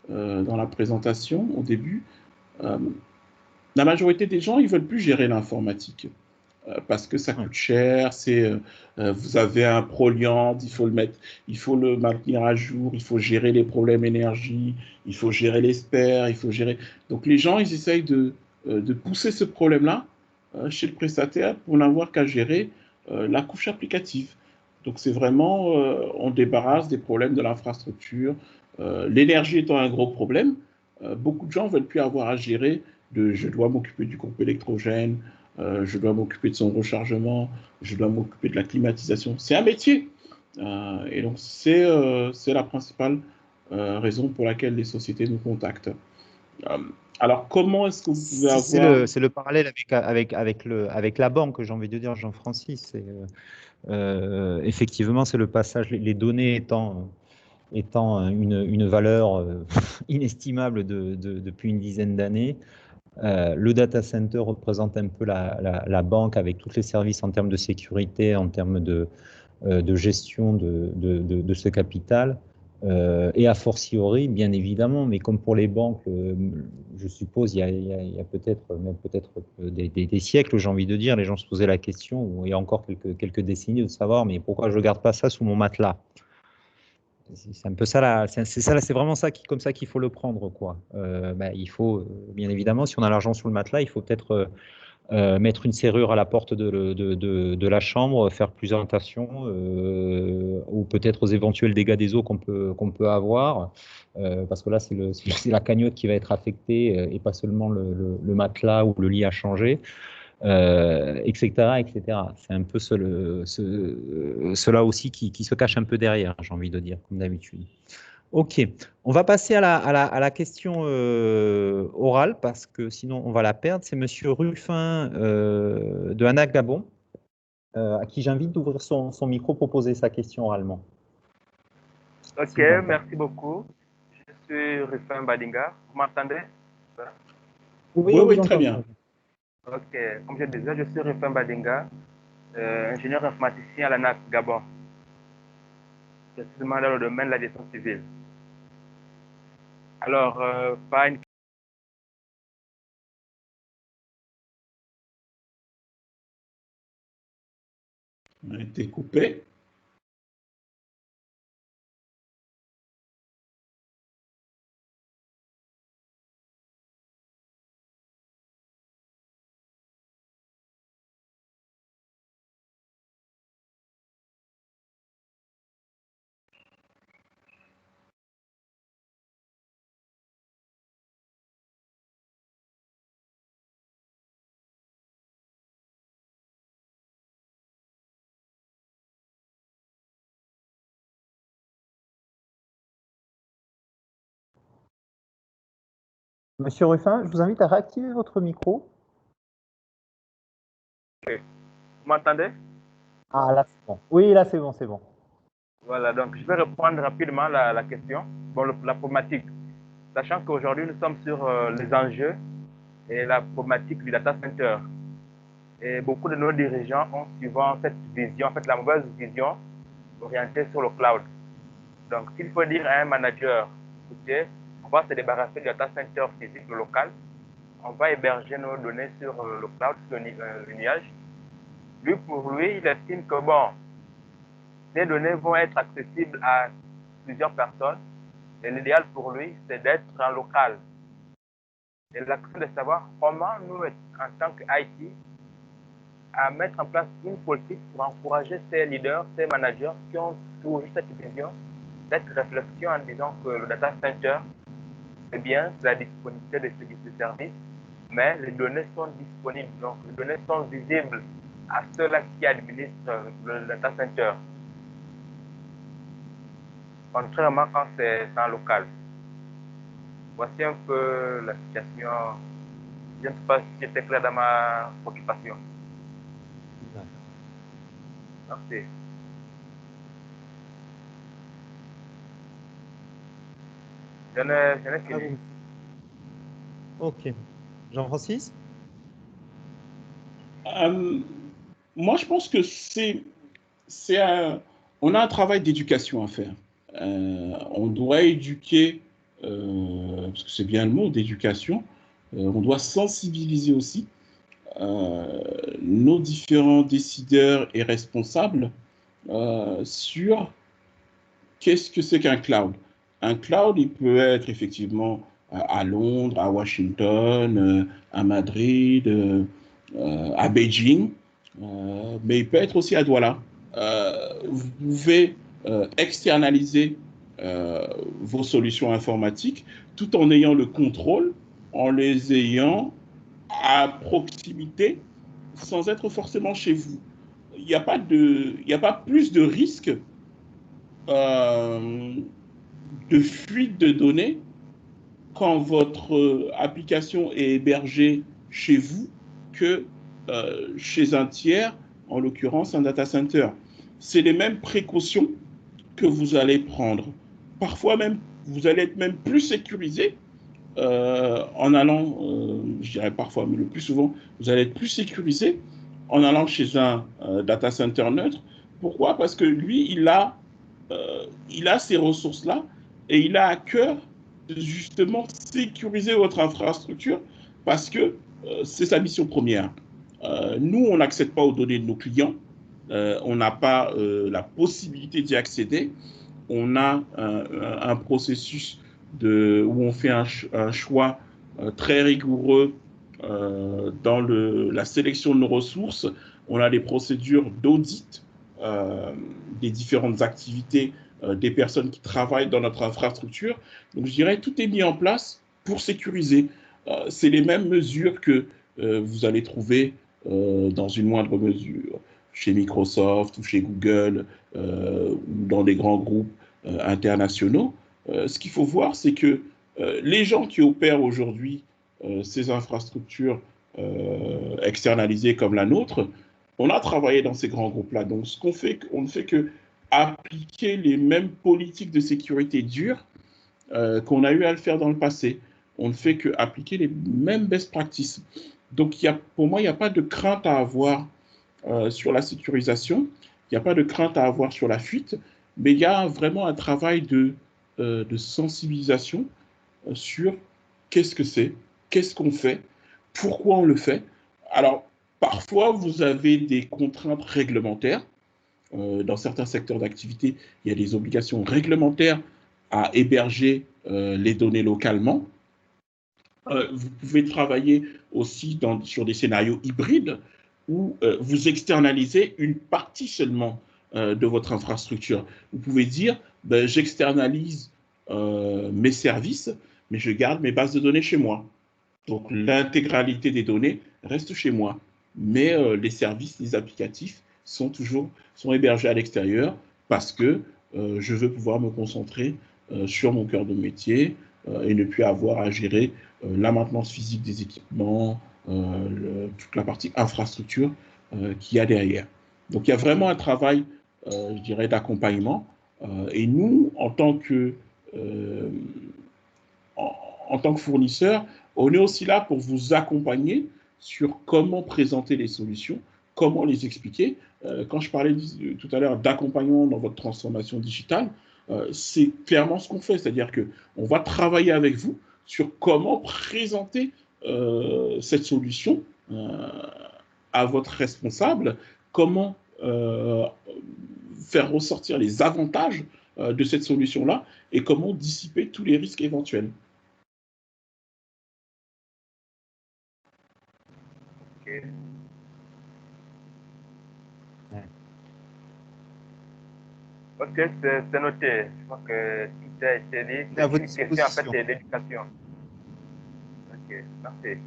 dans la présentation au début, la majorité des gens, ils veulent plus gérer l'informatique parce que ça coûte cher. Vous avez un Proliant, il faut le maintenir à jour, il faut gérer les problèmes énergie, il faut gérer les spares, il faut gérer. Donc les gens, ils essayent de pousser ce problème-là chez le prestataire pour n'avoir qu'à gérer la couche applicative. Donc, c'est vraiment, on débarrasse des problèmes de l'infrastructure. L'énergie étant un gros problème, beaucoup de gens ne veulent plus avoir à gérer de je dois m'occuper du groupe électrogène, je dois m'occuper de son rechargement, je dois m'occuper de la climatisation. C'est un métier. Et donc, c'est la principale raison pour laquelle les sociétés nous contactent. Alors, comment est-ce que vous pouvez avoir… C'est le parallèle avec la banque, j'ai envie de dire, Jean-Francis. Effectivement, c'est le passage, les données étant une valeur inestimable depuis une dizaine d'années. Le data center représente un peu la banque avec tous les services en termes de sécurité, en termes de gestion de ce capital. Et a fortiori, bien évidemment, mais comme pour les banques, je suppose, il y a peut-être des siècles, j'ai envie de dire, les gens se posaient la question, ou il y a encore quelques décennies, de savoir, mais pourquoi je ne garde pas ça sous mon matelas? C'est un peu ça, c'est vraiment ça comme ça qu'il faut le prendre, quoi. Il faut, bien évidemment, si on a l'argent sous le matelas, il faut peut-être mettre une serrure à la porte de la chambre, faire plus attention, ou peut-être aux éventuels dégâts des eaux qu'on peut avoir, parce que là, c'est la cagnotte qui va être affectée, et pas seulement le matelas ou le lit à changer. Etc., etc. C'est un peu cela aussi qui se cache un peu derrière, j'ai envie de dire, comme d'habitude. Ok, on va passer à la question orale, parce que sinon on va la perdre. C'est Monsieur Ruffin de Anak Gabon, à qui j'invite d'ouvrir son micro pour poser sa question oralement. Ok, merci beaucoup. Je suis Ruffin Badinga. Vous m'entendez? Oui, très bien. Ok, comme je disais, je suis Ruffin Badinga, ingénieur informaticien à l'ANAC Gabon, précisément dans le domaine de la gestion civile. Alors, pas une… On a été coupé. Monsieur Ruffin, je vous invite à réactiver votre micro. Okay. Vous m'entendez? Ah, là, c'est bon. Oui, là, c'est bon, c'est bon. Voilà, donc je vais reprendre rapidement la question, la problématique. Sachant qu'aujourd'hui, nous sommes sur les enjeux et la problématique du data center. Et beaucoup de nos dirigeants ont suivant cette vision, en fait, la mauvaise vision orientée sur le cloud. Donc, s'il faut dire à un manager, écoutez, on va se débarrasser du data center physique, le local, on va héberger nos données sur le cloud, sur le nuage. Lui, pour lui, il estime que, bon, ces données vont être accessibles à plusieurs personnes. Et l'idéal pour lui, c'est d'être en local. Et l'action de savoir comment nous, en tant qu'IT, à mettre en place une politique pour encourager ces leaders, ces managers qui ont toujours cette vision, cette réflexion en disant que le data center, c'est bien la disponibilité de ce service, mais les données sont disponibles, donc les données sont visibles à ceux-là qui administrent le data center. Contrairement quand c'est en local. Voici un peu la situation. Je ne sais pas si c'était clair dans ma préoccupation. Merci. J'en ai fini. Ok. Jean-Francis? Moi, je pense que on a un travail d'éducation à faire. On doit éduquer, parce que c'est bien le mot d'éducation, on doit sensibiliser aussi nos différents décideurs et responsables sur qu'est-ce que c'est qu'un cloud. Un cloud, il peut être effectivement à Londres, à Washington, à Madrid, à Beijing, mais il peut être aussi à Douala. vous pouvez externaliser vos solutions informatiques tout en ayant le contrôle, en les ayant à proximité, sans être forcément chez vous. Il n'y a pas plus de risque de fuite de données quand votre application est hébergée chez vous que chez un tiers, en l'occurrence un data center. C'est les mêmes précautions que vous allez prendre. Parfois même, vous allez être même plus sécurisé en allant, je dirais parfois, mais le plus souvent, vous allez être plus sécurisé en allant chez un data center neutre. Pourquoi? Parce que lui, il a ces ressources-là et il a à cœur de justement sécuriser votre infrastructure parce que c'est sa mission première. Nous, on n'accède pas aux données de nos clients. On n'a pas la possibilité d'y accéder. On a un processus où on fait un choix très rigoureux dans la sélection de nos ressources. On a des procédures d'audit des différentes activités des personnes qui travaillent dans notre infrastructure. Donc, je dirais tout est mis en place pour sécuriser. C'est les mêmes mesures que vous allez trouver dans une moindre mesure chez Microsoft ou chez Google ou dans des grands groupes internationaux. Ce qu'il faut voir, c'est que les gens qui opèrent aujourd'hui ces infrastructures externalisées comme la nôtre, on a travaillé dans ces grands groupes-là. Donc, ce qu'on fait, on ne fait que appliquer les mêmes politiques de sécurité dures qu'on a eu à le faire dans le passé. On ne fait que appliquer les mêmes best practices. Donc, pour moi, il n'y a pas de crainte à avoir sur la sécurisation, il n'y a pas de crainte à avoir sur la fuite, mais il y a vraiment un travail de sensibilisation sur qu'est-ce que c'est, qu'est-ce qu'on fait, pourquoi on le fait. Alors, parfois, vous avez des contraintes réglementaires. Dans certains secteurs d'activité, il y a des obligations réglementaires à héberger les données localement. Vous pouvez travailler aussi sur des scénarios hybrides où vous externalisez une partie seulement de votre infrastructure. Vous pouvez dire, j'externalise mes services, mais je garde mes bases de données chez moi. Donc, l'intégralité des données reste chez moi. Mais les services, les applicatifs sont hébergés à l'extérieur parce que je veux pouvoir me concentrer sur mon cœur de métier et ne plus avoir à gérer la maintenance physique des équipements, toute la partie infrastructure qu'il y a derrière. Donc, il y a vraiment un travail, je dirais, d'accompagnement. Et nous, en tant que fournisseur, on est aussi là pour vous accompagner sur comment présenter les solutions, comment les expliquer. Quand je parlais tout à l'heure d'accompagnement dans votre transformation digitale, c'est clairement ce qu'on fait. C'est-à-dire qu'on va travailler avec vous sur comment présenter cette solution à votre responsable, comment faire ressortir les avantages de cette solution-là et comment dissiper tous les risques éventuels. Okay. Ok, c'est noté. Je crois que tout a été dit. C'est une question en fait d'éducation. Ok, merci.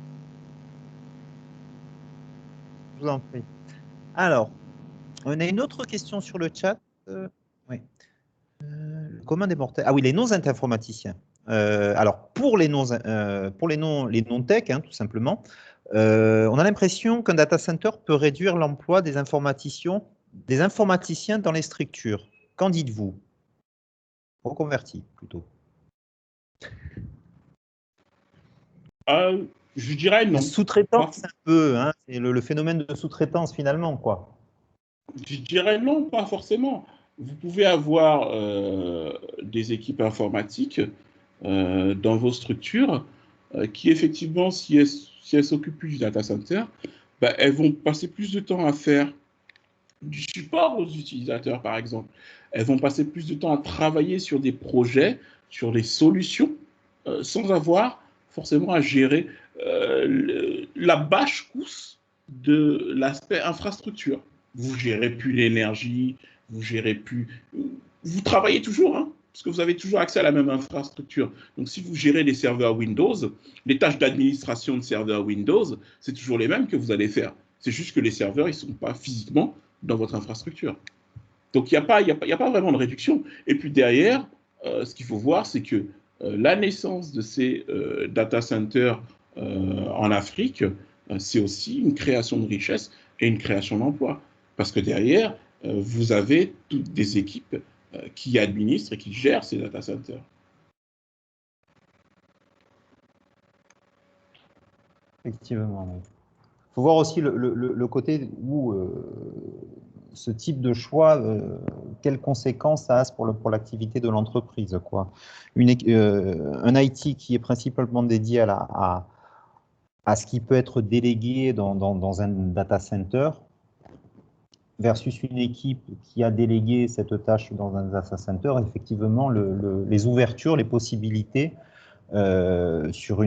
Je vous en prie. Alors, on a une autre question sur le chat. Oui. Commun des mortels. Ah oui, les non-informaticiens. Alors, pour les non-tech, hein, tout simplement, on a l'impression qu'un data center peut réduire l'emploi des informaticiens dans les structures. Qu'en dites-vous? Reconvertis, plutôt. Je dirais non. Sous-traitance, un peu, hein, c'est le phénomène de sous-traitance, finalement, quoi. Je dirais non, pas forcément. Vous pouvez avoir des équipes informatiques dans vos structures qui, effectivement, si elles s'occupent plus du data center, elles vont passer plus de temps à faire du support aux utilisateurs, par exemple. Elles vont passer plus de temps à travailler sur des projets, sur des solutions, sans avoir forcément à gérer la bâche-cousse de l'aspect infrastructure. Vous ne gérez plus l'énergie, vous gérez plus. Vous travaillez toujours, hein, parce que vous avez toujours accès à la même infrastructure. Donc, si vous gérez les serveurs Windows, les tâches d'administration de serveurs Windows, c'est toujours les mêmes que vous allez faire. C'est juste que les serveurs, ils ne sont pas physiquement dans votre infrastructure. Donc, il n'y a pas vraiment de réduction. Et puis derrière, ce qu'il faut voir, c'est que la naissance de ces data centers en Afrique, c'est aussi une création de richesse et une création d'emplois. Parce que derrière, vous avez toutes des équipes qui administrent et qui gèrent ces data centers. Effectivement. Il faut voir aussi le côté où ce type de choix, quelles conséquences ça a pour l'activité de l'entreprise, quoi. Un IT qui est principalement dédié à ce qui peut être délégué dans un data center versus une équipe qui a délégué cette tâche dans un data center, effectivement, les ouvertures, les possibilités sur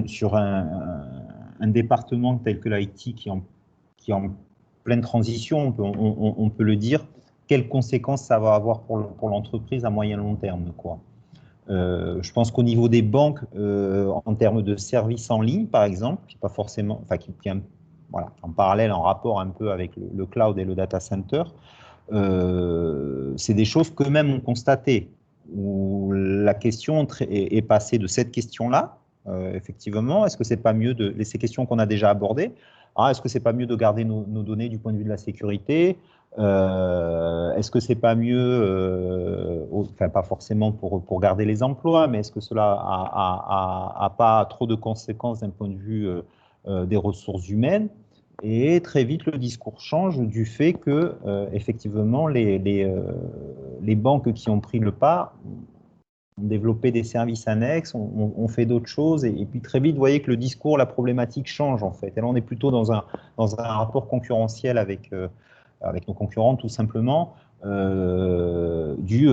un département tel que l'IT qui est en pleine transition, on peut le dire, quelles conséquences ça va avoir pour l'entreprise à moyen long terme, quoi. Je pense qu'au niveau des banques, en termes de services en ligne, par exemple, qui pas forcément, enfin, qui voilà, en parallèle, en rapport un peu avec le cloud et le data center, c'est des choses qu'eux-mêmes ont constatées, où la question est passée de cette question-là, effectivement, est-ce que c'est pas mieux de ces questions qu'on a déjà abordées, est-ce que c'est pas mieux de garder nos données du point de vue de la sécurité, est-ce que c'est pas mieux, enfin pas forcément pour garder les emplois, mais est-ce que cela a pas trop de conséquences d'un point de vue des ressources humaines? Et très vite, le discours change du fait que, effectivement, les banques qui ont pris le pas ont développé des services annexes, ont fait d'autres choses, et puis très vite, vous voyez que le discours, la problématique change, en fait. Et là, on est plutôt dans un rapport concurrentiel avec nos concurrents, tout simplement, du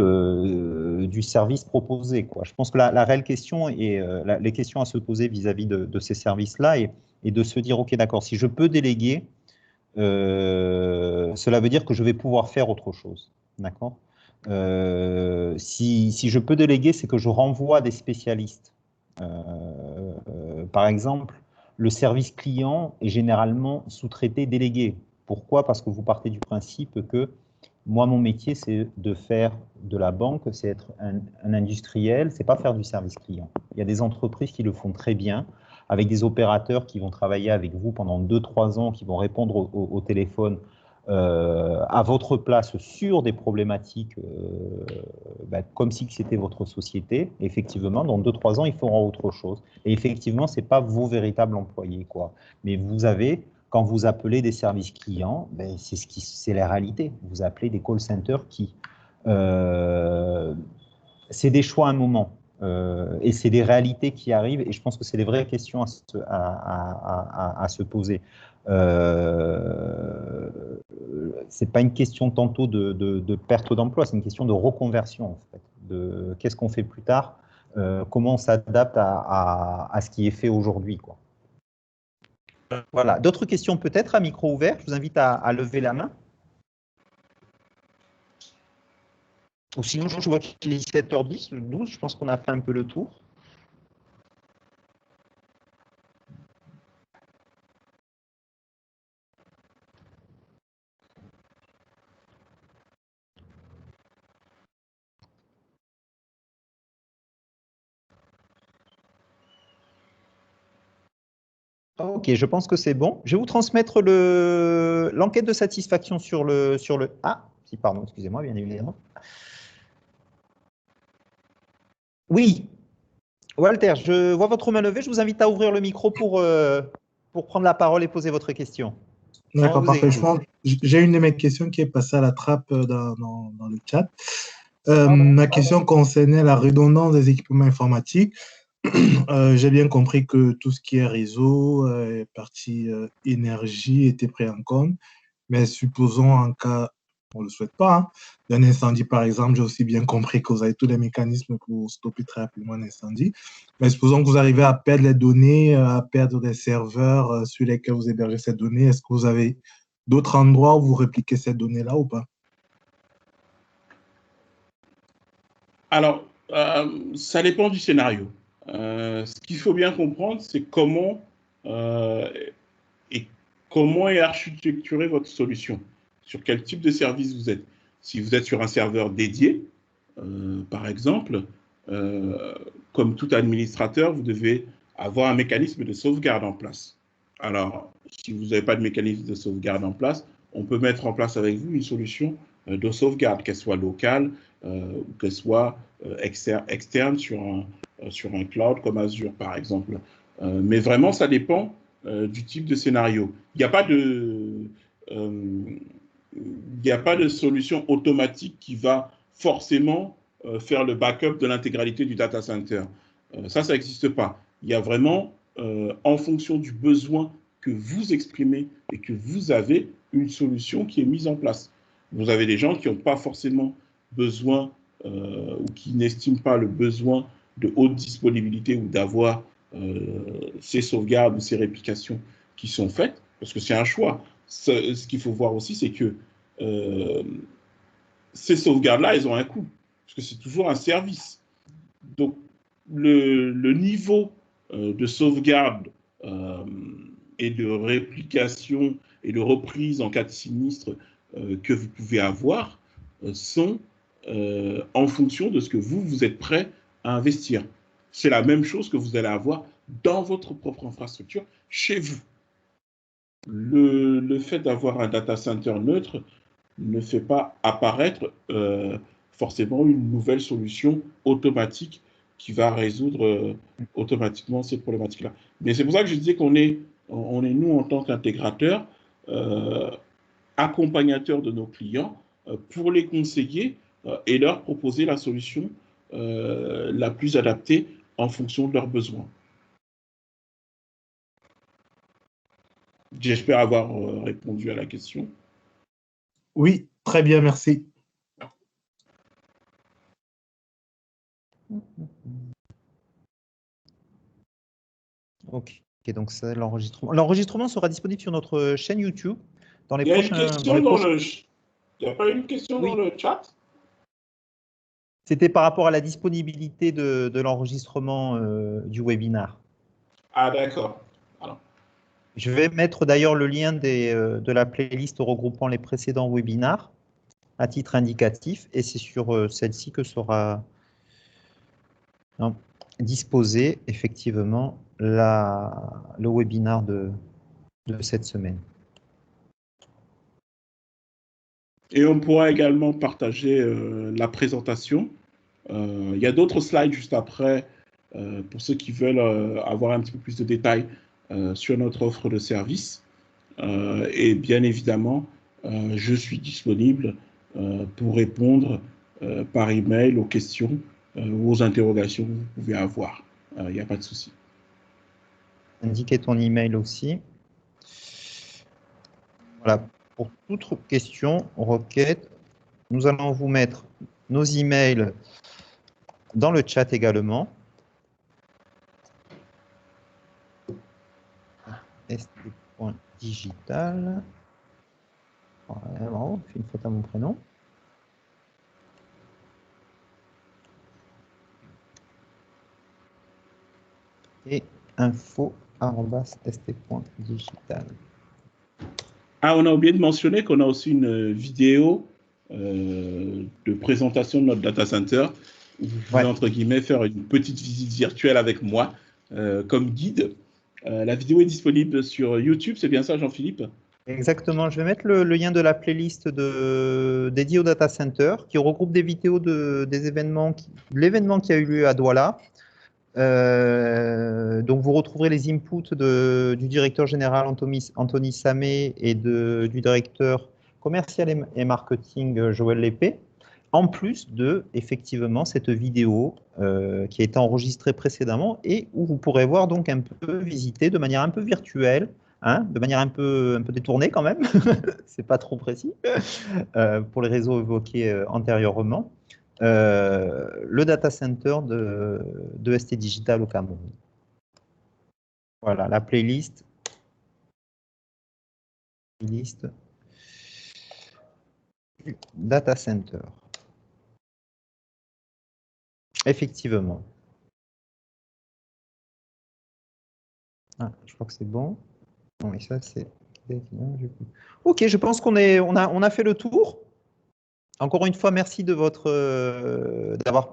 service proposé, quoi. Je pense que la réelle question, et les questions à se poser vis-à-vis de ces services-là, et de se dire, OK, d'accord, si je peux déléguer, cela veut dire que je vais pouvoir faire autre chose. D'accord ? Si je peux déléguer, c'est que je renvoie des spécialistes. Par exemple, le service client est généralement sous-traité délégué. Pourquoi ? Parce que vous partez du principe que moi, mon métier, c'est de faire de la banque, c'est être un industriel, c'est pas faire du service client. Il y a des entreprises qui le font très bien, avec des opérateurs qui vont travailler avec vous pendant 2-3 ans, qui vont répondre au téléphone à votre place sur des problématiques comme si c'était votre société. Effectivement, dans 2-3 ans, ils feront autre chose. Et effectivement, ce n'est pas vos véritables employés, quoi. Mais vous avez, quand vous appelez des services clients, c'est la réalité. Vous appelez des call centers qui… c'est des choix à un moment. Et c'est des réalités qui arrivent, et je pense que c'est des vraies questions à se poser. C'est pas une question tantôt de perte d'emploi, c'est une question de reconversion, en fait, de qu'est-ce qu'on fait plus tard, comment on s'adapte à ce qui est fait aujourd'hui, quoi. Voilà. D'autres questions peut-être à micro ouvert? Je vous invite à lever la main. Ou sinon, je vois qu'il est 17h10, 12, je pense qu'on a fait un peu le tour. Ok, je pense que c'est bon. Je vais vous transmettre l'enquête de satisfaction sur le… Ah, si, pardon, excusez-moi, bien évidemment. Oui, Walter, je vois votre main levée. Je vous invite à ouvrir le micro pour prendre la parole et poser votre question. D'accord, parfait. J'ai une de mes questions qui est passée à la trappe dans le chat. Ma question concernait la redondance des équipements informatiques. J'ai bien compris que tout ce qui est réseau, partie énergie était pris en compte, mais supposons en cas, on ne le souhaite pas, hein, d'un incendie par exemple, j'ai aussi bien compris que vous avez tous les mécanismes pour stopper très rapidement un incendie, mais supposons que vous arrivez à perdre les données, à perdre des serveurs sur lesquels vous hébergez ces données, est-ce que vous avez d'autres endroits où vous répliquez ces données-là ou pas? Alors, ça dépend du scénario. Ce qu'il faut bien comprendre, c'est euh, comment est architecturée votre solution, sur quel type de service vous êtes. Si vous êtes sur un serveur dédié, par exemple, comme tout administrateur, vous devez avoir un mécanisme de sauvegarde en place. Alors, si vous n'avez pas de mécanisme de sauvegarde en place, on peut mettre en place avec vous une solution de sauvegarde, qu'elle soit locale ou qu'elle soit externe sur un cloud comme Azure, par exemple. Mais vraiment, ça dépend du type de scénario. Il n'y a pas de solution automatique qui va forcément faire le backup de l'intégralité du data center. Ça n'existe pas. Il y a vraiment, en fonction du besoin que vous exprimez et que vous avez, une solution qui est mise en place. Vous avez des gens qui n'ont pas forcément besoin ou qui n'estiment pas le besoin de haute disponibilité ou d'avoir ces sauvegardes ou ces réplications qui sont faites, parce que c'est un choix. Ce qu'il faut voir aussi, c'est que euh, ces sauvegardes-là, elles ont un coût, parce que c'est toujours un service. Donc, le niveau de sauvegarde et de réplication et de reprise en cas de sinistre que vous pouvez avoir sont en fonction de ce que vous êtes prêt à investir. C'est la même chose que vous allez avoir dans votre propre infrastructure chez vous. Le fait d'avoir un data center neutre ne fait pas apparaître forcément une nouvelle solution automatique qui va résoudre automatiquement ces problématiques-là. Mais c'est pour ça que je disais on est nous, en tant qu'intégrateurs, accompagnateurs de nos clients, pour les conseiller et leur proposer la solution la plus adaptée en fonction de leurs besoins. J'espère avoir répondu à la question. Oui, très bien, merci. Ok, donc c'est l'enregistrement. L'enregistrement sera disponible sur notre chaîne YouTube dans les Il y a une prochains. question Il n'y a pas une question Oui. dans le chat? C'était par rapport à la disponibilité de l'enregistrement du webinaire. Ah, d'accord. Alors, Je vais mettre d'ailleurs le lien de la playlist regroupant les précédents webinaires à titre indicatif, et c'est sur celle-ci que sera disposé effectivement le webinaire de cette semaine. et on pourra également partager la présentation. Il y a d'autres slides juste après pour ceux qui veulent avoir un petit peu plus de détails sur notre offre de service. Et bien évidemment, je suis disponible pour répondre par email aux questions ou aux interrogations que vous pouvez avoir. Il n'y a pas de souci. Indiquez ton email aussi. Voilà. Pour toute question, requête, nous allons vous mettre nos emails dans le chat également. st.digital. Voilà, bravo, je fais une faute à mon prénom. Et info@st.digital. Ah, on a oublié de mentionner qu'on a aussi une vidéo de présentation de notre data center où vous pouvez, entre guillemets, faire une petite visite virtuelle avec moi comme guide. La vidéo est disponible sur YouTube, c'est bien ça, Jean-Philippe? Exactement, je vais mettre le lien de la playlist dédiée au data center qui regroupe des vidéos des événements, de l'événement qui a eu lieu à Douala. Donc vous retrouverez les inputs du directeur général Anthony Samé et du directeur commercial et marketing Joël Lépée, en plus de effectivement cette vidéo qui a été enregistrée précédemment et où vous pourrez voir donc un peu visiter de manière un peu virtuelle, de manière un peu détournée quand même, c'est pas trop précis, pour les réseaux évoqués antérieurement. Le data center de ST Digital au Cameroun. Voilà, la playlist. Data center. Effectivement. Ah, je crois que c'est bon. Non, mais ça, c'est... Ok, je pense on a fait le tour. Encore une fois, merci de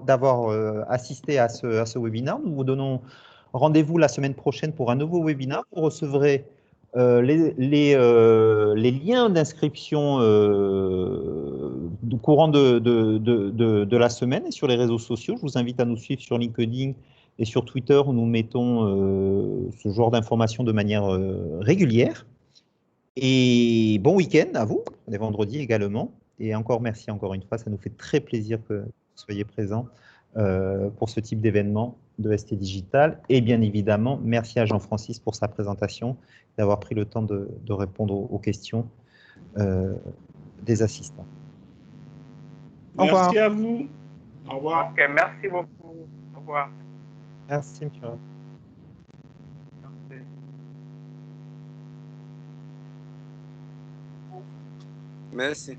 d'avoir assisté à ce webinaire. Nous vous donnons rendez-vous la semaine prochaine pour un nouveau webinaire. Vous recevrez les liens d'inscription courant de la semaine et sur les réseaux sociaux. Je vous invite à nous suivre sur LinkedIn et sur Twitter où nous mettons ce genre d'informations de manière régulière. Et bon week-end à vous, les vendredis également. Et encore merci encore une fois, ça nous fait très plaisir que vous soyez présents pour ce type d'événement de ST Digital. Et bien évidemment, merci à Jean-Francis pour sa présentation, d'avoir pris le temps de répondre aux questions des assistants. Au revoir. Merci à vous. Au revoir. Ok, merci beaucoup. Au revoir. Merci, M. Merci.